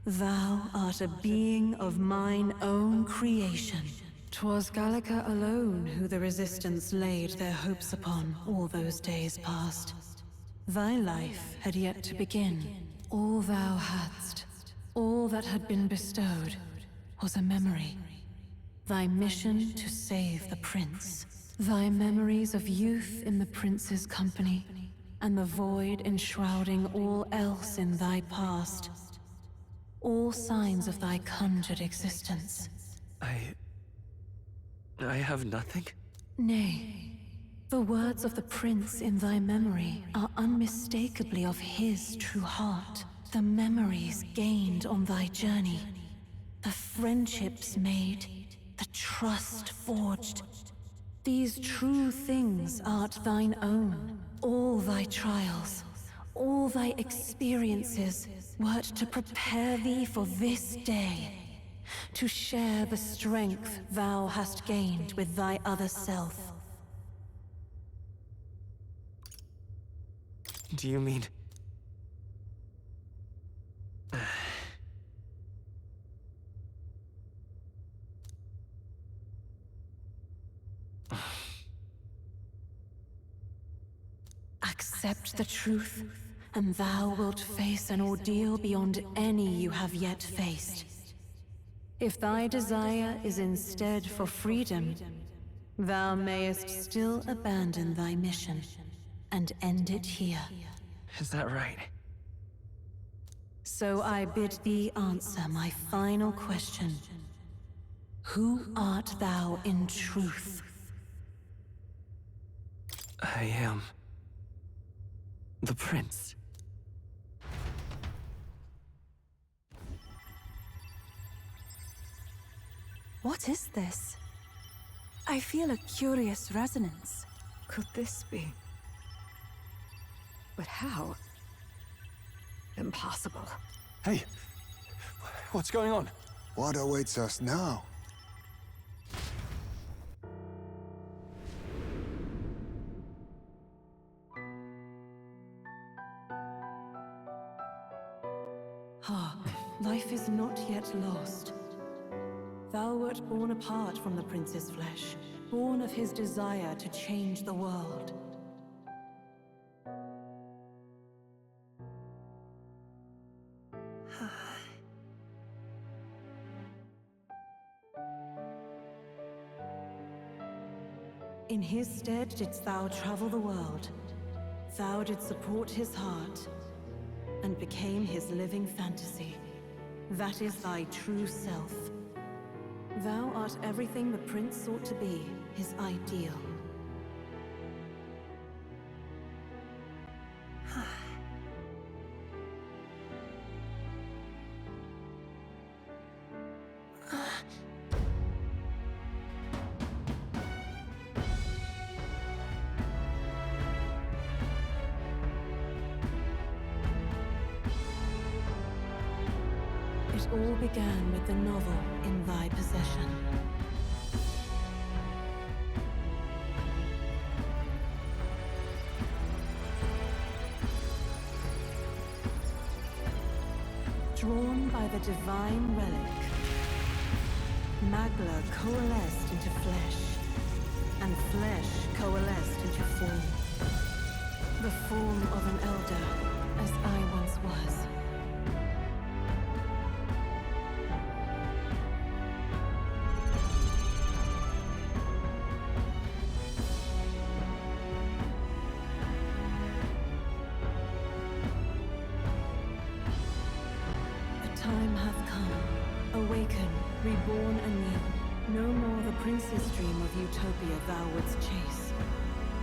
[SPEAKER 7] Thou art a being of mine own creation. 'Twas Gallica alone who the Resistance laid their hopes upon all those days past. Thy life had yet to begin. All thou hadst, all that had been bestowed, was a memory. Thy mission to save the prince. Thy memories of youth in the prince's company, and the void enshrouding all else in thy past. All signs of thy conjured existence.
[SPEAKER 1] I have nothing?
[SPEAKER 7] Nay. The words of the prince in thy memory are unmistakably of his true heart. The memories gained on thy journey. The friendships made. The trust forged. These true things art thine own. All thy trials, all thy experiences, wert to prepare thee for this day. To share the strength thou hast gained with thy other self.
[SPEAKER 1] Do you mean...
[SPEAKER 7] Accept the truth, and thou wilt face an ordeal beyond any you have yet faced. If thy desire is instead for freedom, thou mayest still abandon thy mission and end it here.
[SPEAKER 1] Is that right?
[SPEAKER 7] So I bid thee answer my final question. Who art thou in truth?
[SPEAKER 1] I am... the prince.
[SPEAKER 14] What is this? I feel a curious resonance.
[SPEAKER 17] Could this be? But how? Impossible.
[SPEAKER 5] Hey, what's going on?
[SPEAKER 12] What awaits us now?
[SPEAKER 7] Hark, life is not yet lost. Thou wert born apart from the prince's flesh, born of his desire to change the world. In
[SPEAKER 18] In his stead didst thou travel the world. Thou didst support his heart, and became his living fantasy. That is thy true self. Thou art everything the prince sought to be, his ideal. It all began with the novel in thy possession. Drawn by the divine relic, Magla coalesced into flesh, and flesh coalesced into form. The form of an elder, as I once was. Time hath come. Awaken, reborn anew. No more the prince's dream of utopia thou wouldst chase.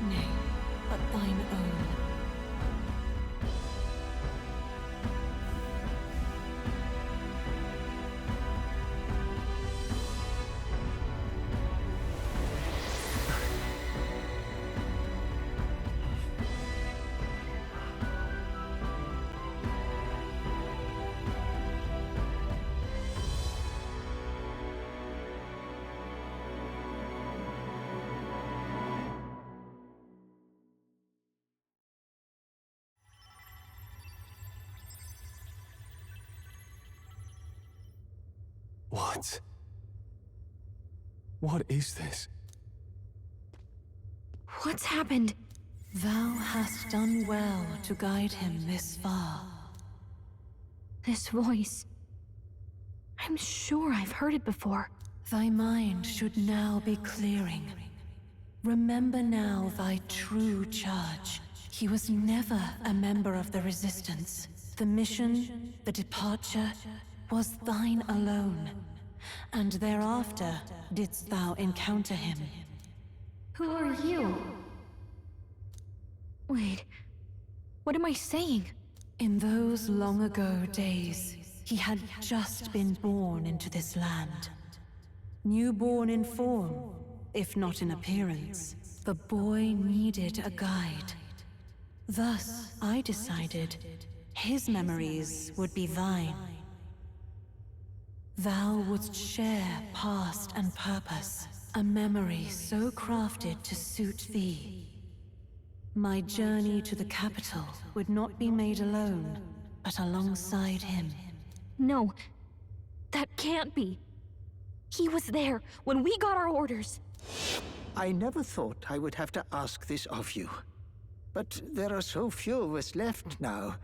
[SPEAKER 18] Nay, but thine own.
[SPEAKER 5] What? What is this?
[SPEAKER 8] What's happened?
[SPEAKER 18] Thou hast done well to guide him this far.
[SPEAKER 8] This voice. I'm sure I've heard it before.
[SPEAKER 18] Thy mind should now be clearing. Remember now thy true charge. He was never a member of the Resistance. The mission, the departure, was thine alone. And thereafter didst thou encounter him.
[SPEAKER 8] Who are you? Wait, what am I saying?
[SPEAKER 18] In those long ago days, he had just been born into this land. Newborn in form, if not in appearance, the boy needed a guide. Thus, I decided his memories would be thine. Thou wouldst share past and purpose, a memory so crafted to suit thee. My journey to the capital would not be made alone, but alongside him.
[SPEAKER 8] No, that can't be. He was there when we got our orders.
[SPEAKER 16] I never thought I would have to ask this of you. But there are so few of us left now.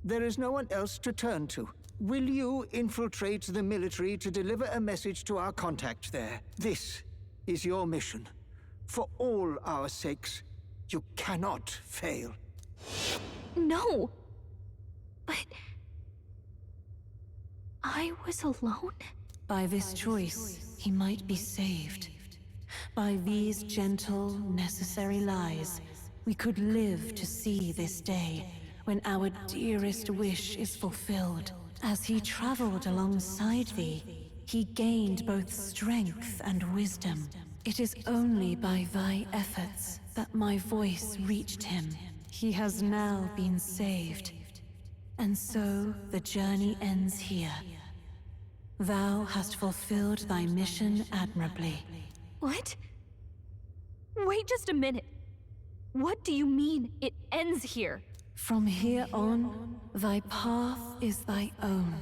[SPEAKER 16] There is no one else to turn to. Will you infiltrate the military to deliver a message to our contact there? This is your mission. For all our sakes, you cannot fail.
[SPEAKER 8] No! But... I was alone?
[SPEAKER 18] By this choice, he might be saved. By these gentle, necessary lies, we could live to see this day, when our dearest wish is fulfilled. As he traveled alongside thee, he gained both strength and wisdom. It is only by thy efforts that my voice reached him. He has now been saved. And so the journey ends here. Thou hast fulfilled thy mission admirably.
[SPEAKER 8] What? Wait just a minute. What do you mean, it ends here?
[SPEAKER 18] From here on, thy path is thy own.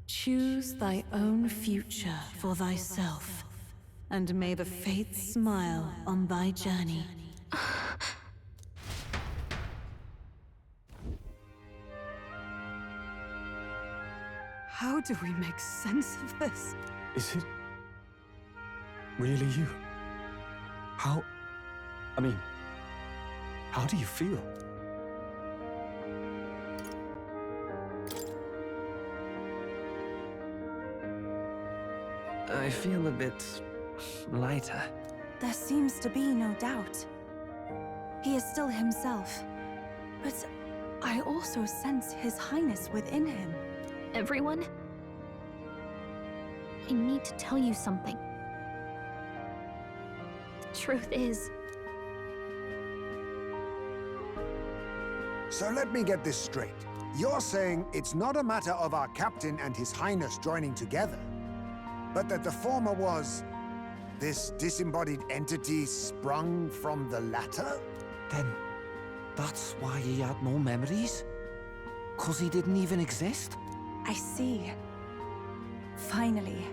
[SPEAKER 18] Choose thy own future for thyself, and may the fates smile on thy journey.
[SPEAKER 7] How do we make sense of this?
[SPEAKER 5] Is it really you? How
[SPEAKER 2] I mean, how do you feel?
[SPEAKER 1] I feel a bit lighter.
[SPEAKER 14] There seems to be no doubt. He is still himself. But I also sense His Highness within him.
[SPEAKER 8] Everyone? I need to tell you something. The truth is...
[SPEAKER 12] So let me get this straight. You're saying it's not a matter of our captain and His Highness joining together, but that the former was this disembodied entity sprung from the latter?
[SPEAKER 13] Then, that's why he had no memories? 'Cause he didn't even exist?
[SPEAKER 14] I see. Finally,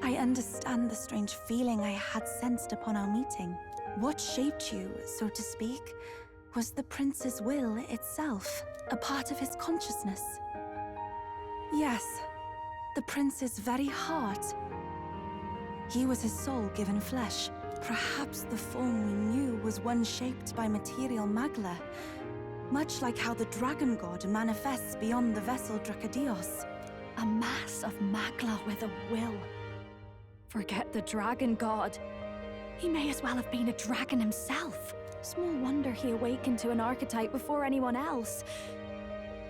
[SPEAKER 14] I understand the strange feeling I had sensed upon our meeting. What shaped you, so to speak, was the prince's will itself, a part of his consciousness. Yes, the prince's very heart. He was his soul given flesh. Perhaps the form we knew was one shaped by material magla, much like how the dragon god manifests beyond the vessel Dracadios.
[SPEAKER 6] A mass of magla with a will. Forget the dragon god. He may as well have been a dragon himself. Small wonder he awakened to an archetype before anyone else.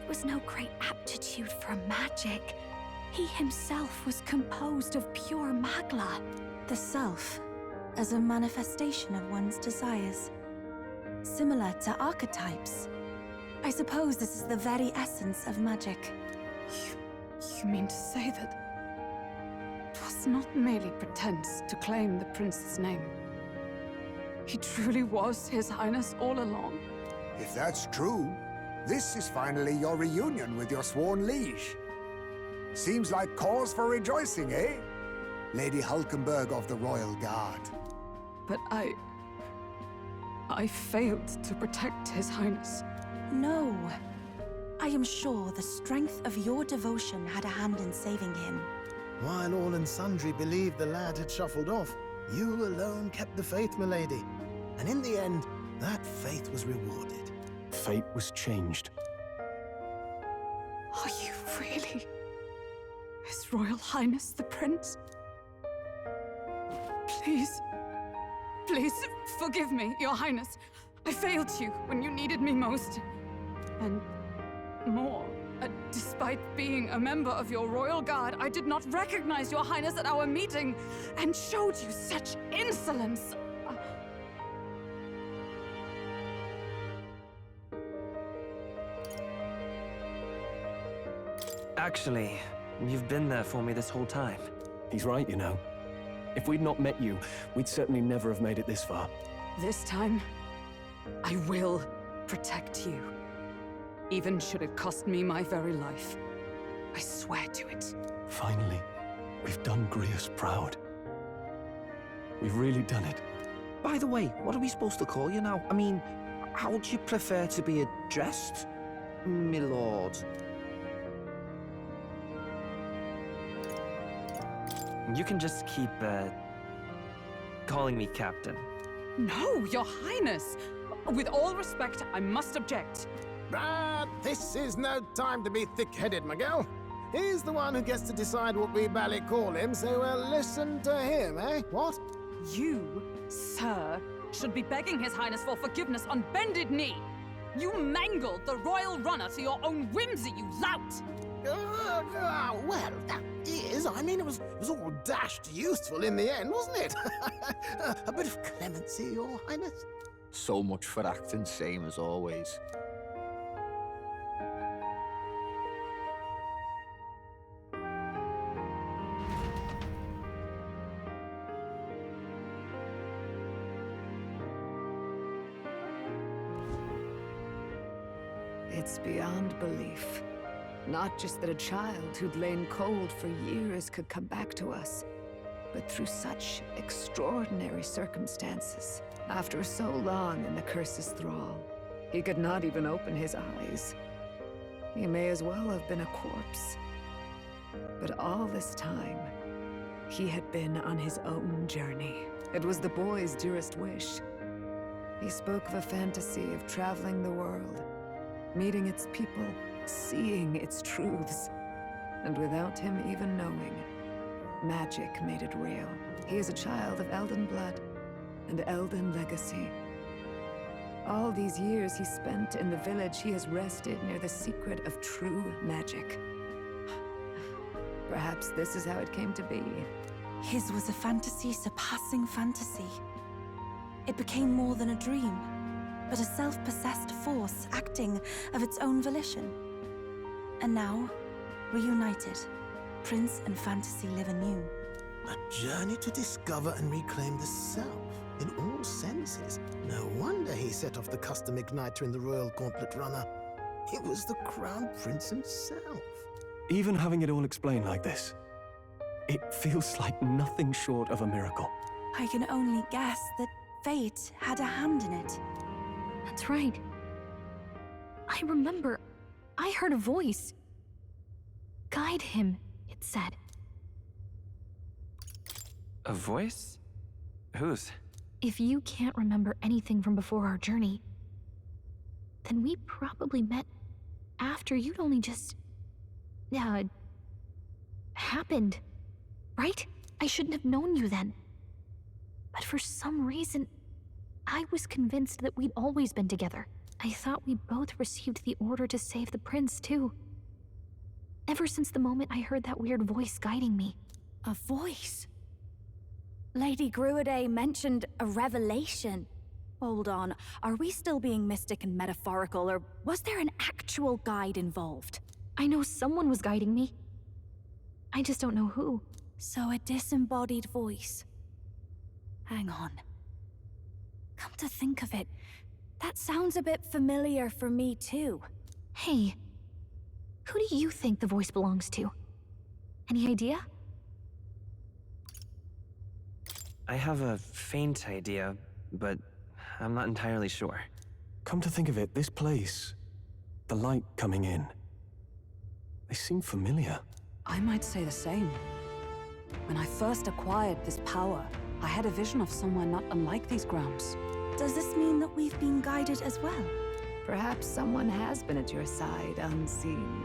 [SPEAKER 6] It was no great aptitude for magic. He himself was composed of pure magla.
[SPEAKER 14] The self, as a manifestation of one's desires. Similar to archetypes. I suppose this is the very essence of magic.
[SPEAKER 7] You mean to say that... it was not merely pretense to claim the prince's name? He truly was His Highness all along?
[SPEAKER 12] If that's true, this is finally your reunion with your sworn liege. Seems like cause for rejoicing, eh? Lady Hulkenberg of the Royal Guard.
[SPEAKER 7] But I failed to protect His Highness.
[SPEAKER 14] No. I am sure the strength of your devotion had a hand in saving him.
[SPEAKER 19] While all and sundry believed the lad had shuffled off, you alone kept the faith, milady. And in the end, that faith was rewarded.
[SPEAKER 2] Fate was changed.
[SPEAKER 7] Are you really His Royal Highness the Prince? Please, please, forgive me, Your Highness. I failed you when you needed me most. And more, despite being a member of your Royal Guard, I did not recognize Your Highness at our meeting and showed you such insolence.
[SPEAKER 1] Actually, you've been there for me this whole time.
[SPEAKER 2] He's right, you know. If we'd not met you, we'd certainly never have made it this far.
[SPEAKER 7] This time, I will protect you. Even should it cost me my very life. I swear to it.
[SPEAKER 2] Finally, we've done Grius proud. We've really done it.
[SPEAKER 13] By the way, what are we supposed to call you now? I mean, how would you prefer to be addressed, my lord?
[SPEAKER 1] You can just keep, calling me Captain.
[SPEAKER 7] No, Your Highness! With all respect, I must object.
[SPEAKER 19] But this is no time to be thick-headed, Miguel. He's the one who gets to decide what we bally call him, so we'll listen to him, eh? What?
[SPEAKER 7] You, sir, should be begging His Highness for forgiveness on bended knee. You mangled the royal runner to your own whimsy, you lout!
[SPEAKER 19] Well, that is, I mean, it was all dashed useful in the end, wasn't it? A bit of clemency, Your Highness.
[SPEAKER 13] So much for acting same as always.
[SPEAKER 17] It's beyond belief. Not just that a child who'd lain cold for years could come back to us, but through such extraordinary circumstances. After so long in the curse's thrall, he could not even open his eyes. He may as well have been a corpse. But all this time, he had been on his own journey. It was the boy's dearest wish. He spoke of a fantasy of traveling the world, meeting its people, seeing its truths. And without him even knowing, magic made it real. He is a child of Elden blood and Elden legacy. All these years he spent in the village, he has rested near the secret of true magic. Perhaps this is how it came to be.
[SPEAKER 14] His was a fantasy surpassing fantasy. It became more than a dream, but a self-possessed force acting of its own volition. And now, reunited, Prince and fantasy live anew.
[SPEAKER 19] A journey to discover and reclaim the self, in all senses. No wonder he set off the custom igniter in the Royal Gauntlet Runner. It was the Crown Prince himself.
[SPEAKER 2] Even having it all explained like this, it feels like nothing short of a miracle.
[SPEAKER 14] I can only guess that fate had a hand in it.
[SPEAKER 8] That's right. I remember, I heard a voice. Guide him, it said.
[SPEAKER 1] A voice? Whose?
[SPEAKER 8] If you can't remember anything from before our journey, then we probably met after you'd only just... happened, right? I shouldn't have known you then. But for some reason, I was convinced that we'd always been together. I thought we both received the order to save the prince, too. Ever since the moment I heard that weird voice guiding me.
[SPEAKER 6] A voice? Lady Gruiday mentioned a revelation. Hold on, are we still being mystic and metaphorical, or was there an actual guide involved?
[SPEAKER 8] I know someone was guiding me. I just don't know who.
[SPEAKER 6] So a disembodied voice. Hang on. Come to think of it, that sounds a bit familiar for me too.
[SPEAKER 8] Hey, who do you think the voice belongs to? Any idea?
[SPEAKER 1] I have a faint idea, but I'm not entirely sure.
[SPEAKER 2] Come to think of it, this place, the light coming in, they seem familiar.
[SPEAKER 7] I might say the same. When I first acquired this power, I had a vision of somewhere not unlike these grounds.
[SPEAKER 14] Does this mean that we've been guided as well?
[SPEAKER 17] Perhaps someone has been at your side unseen,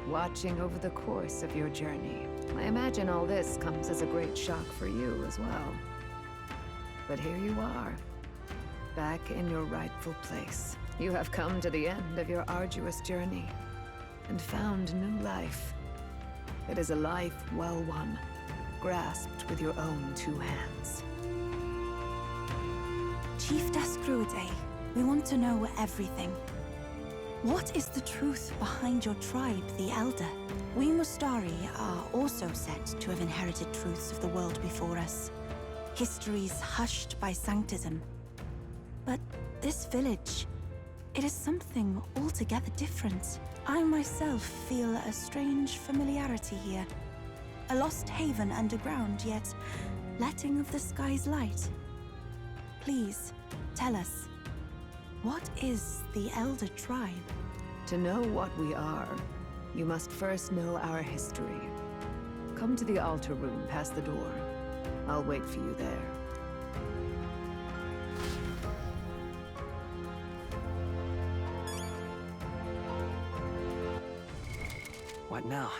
[SPEAKER 17] watching over the course of your journey. I imagine all this comes as a great shock for you as well. But here you are, back in your rightful place. You have come to the end of your arduous journey and found new life. It is a life well won, grasped with your own two hands.
[SPEAKER 14] Chiefess Gruiday, we want to know everything. What is the truth behind your tribe, the Elder? We Mustari are also said to have inherited truths of the world before us. Histories hushed by sanctism. But this village, it is something altogether different. I myself feel a strange familiarity here. A lost haven underground, yet letting of the sky's light. Please, tell us, what is the Elder Tribe?
[SPEAKER 17] To know what we are, you must first know our history. Come to the altar room past the door. I'll wait for you there.
[SPEAKER 1] What now?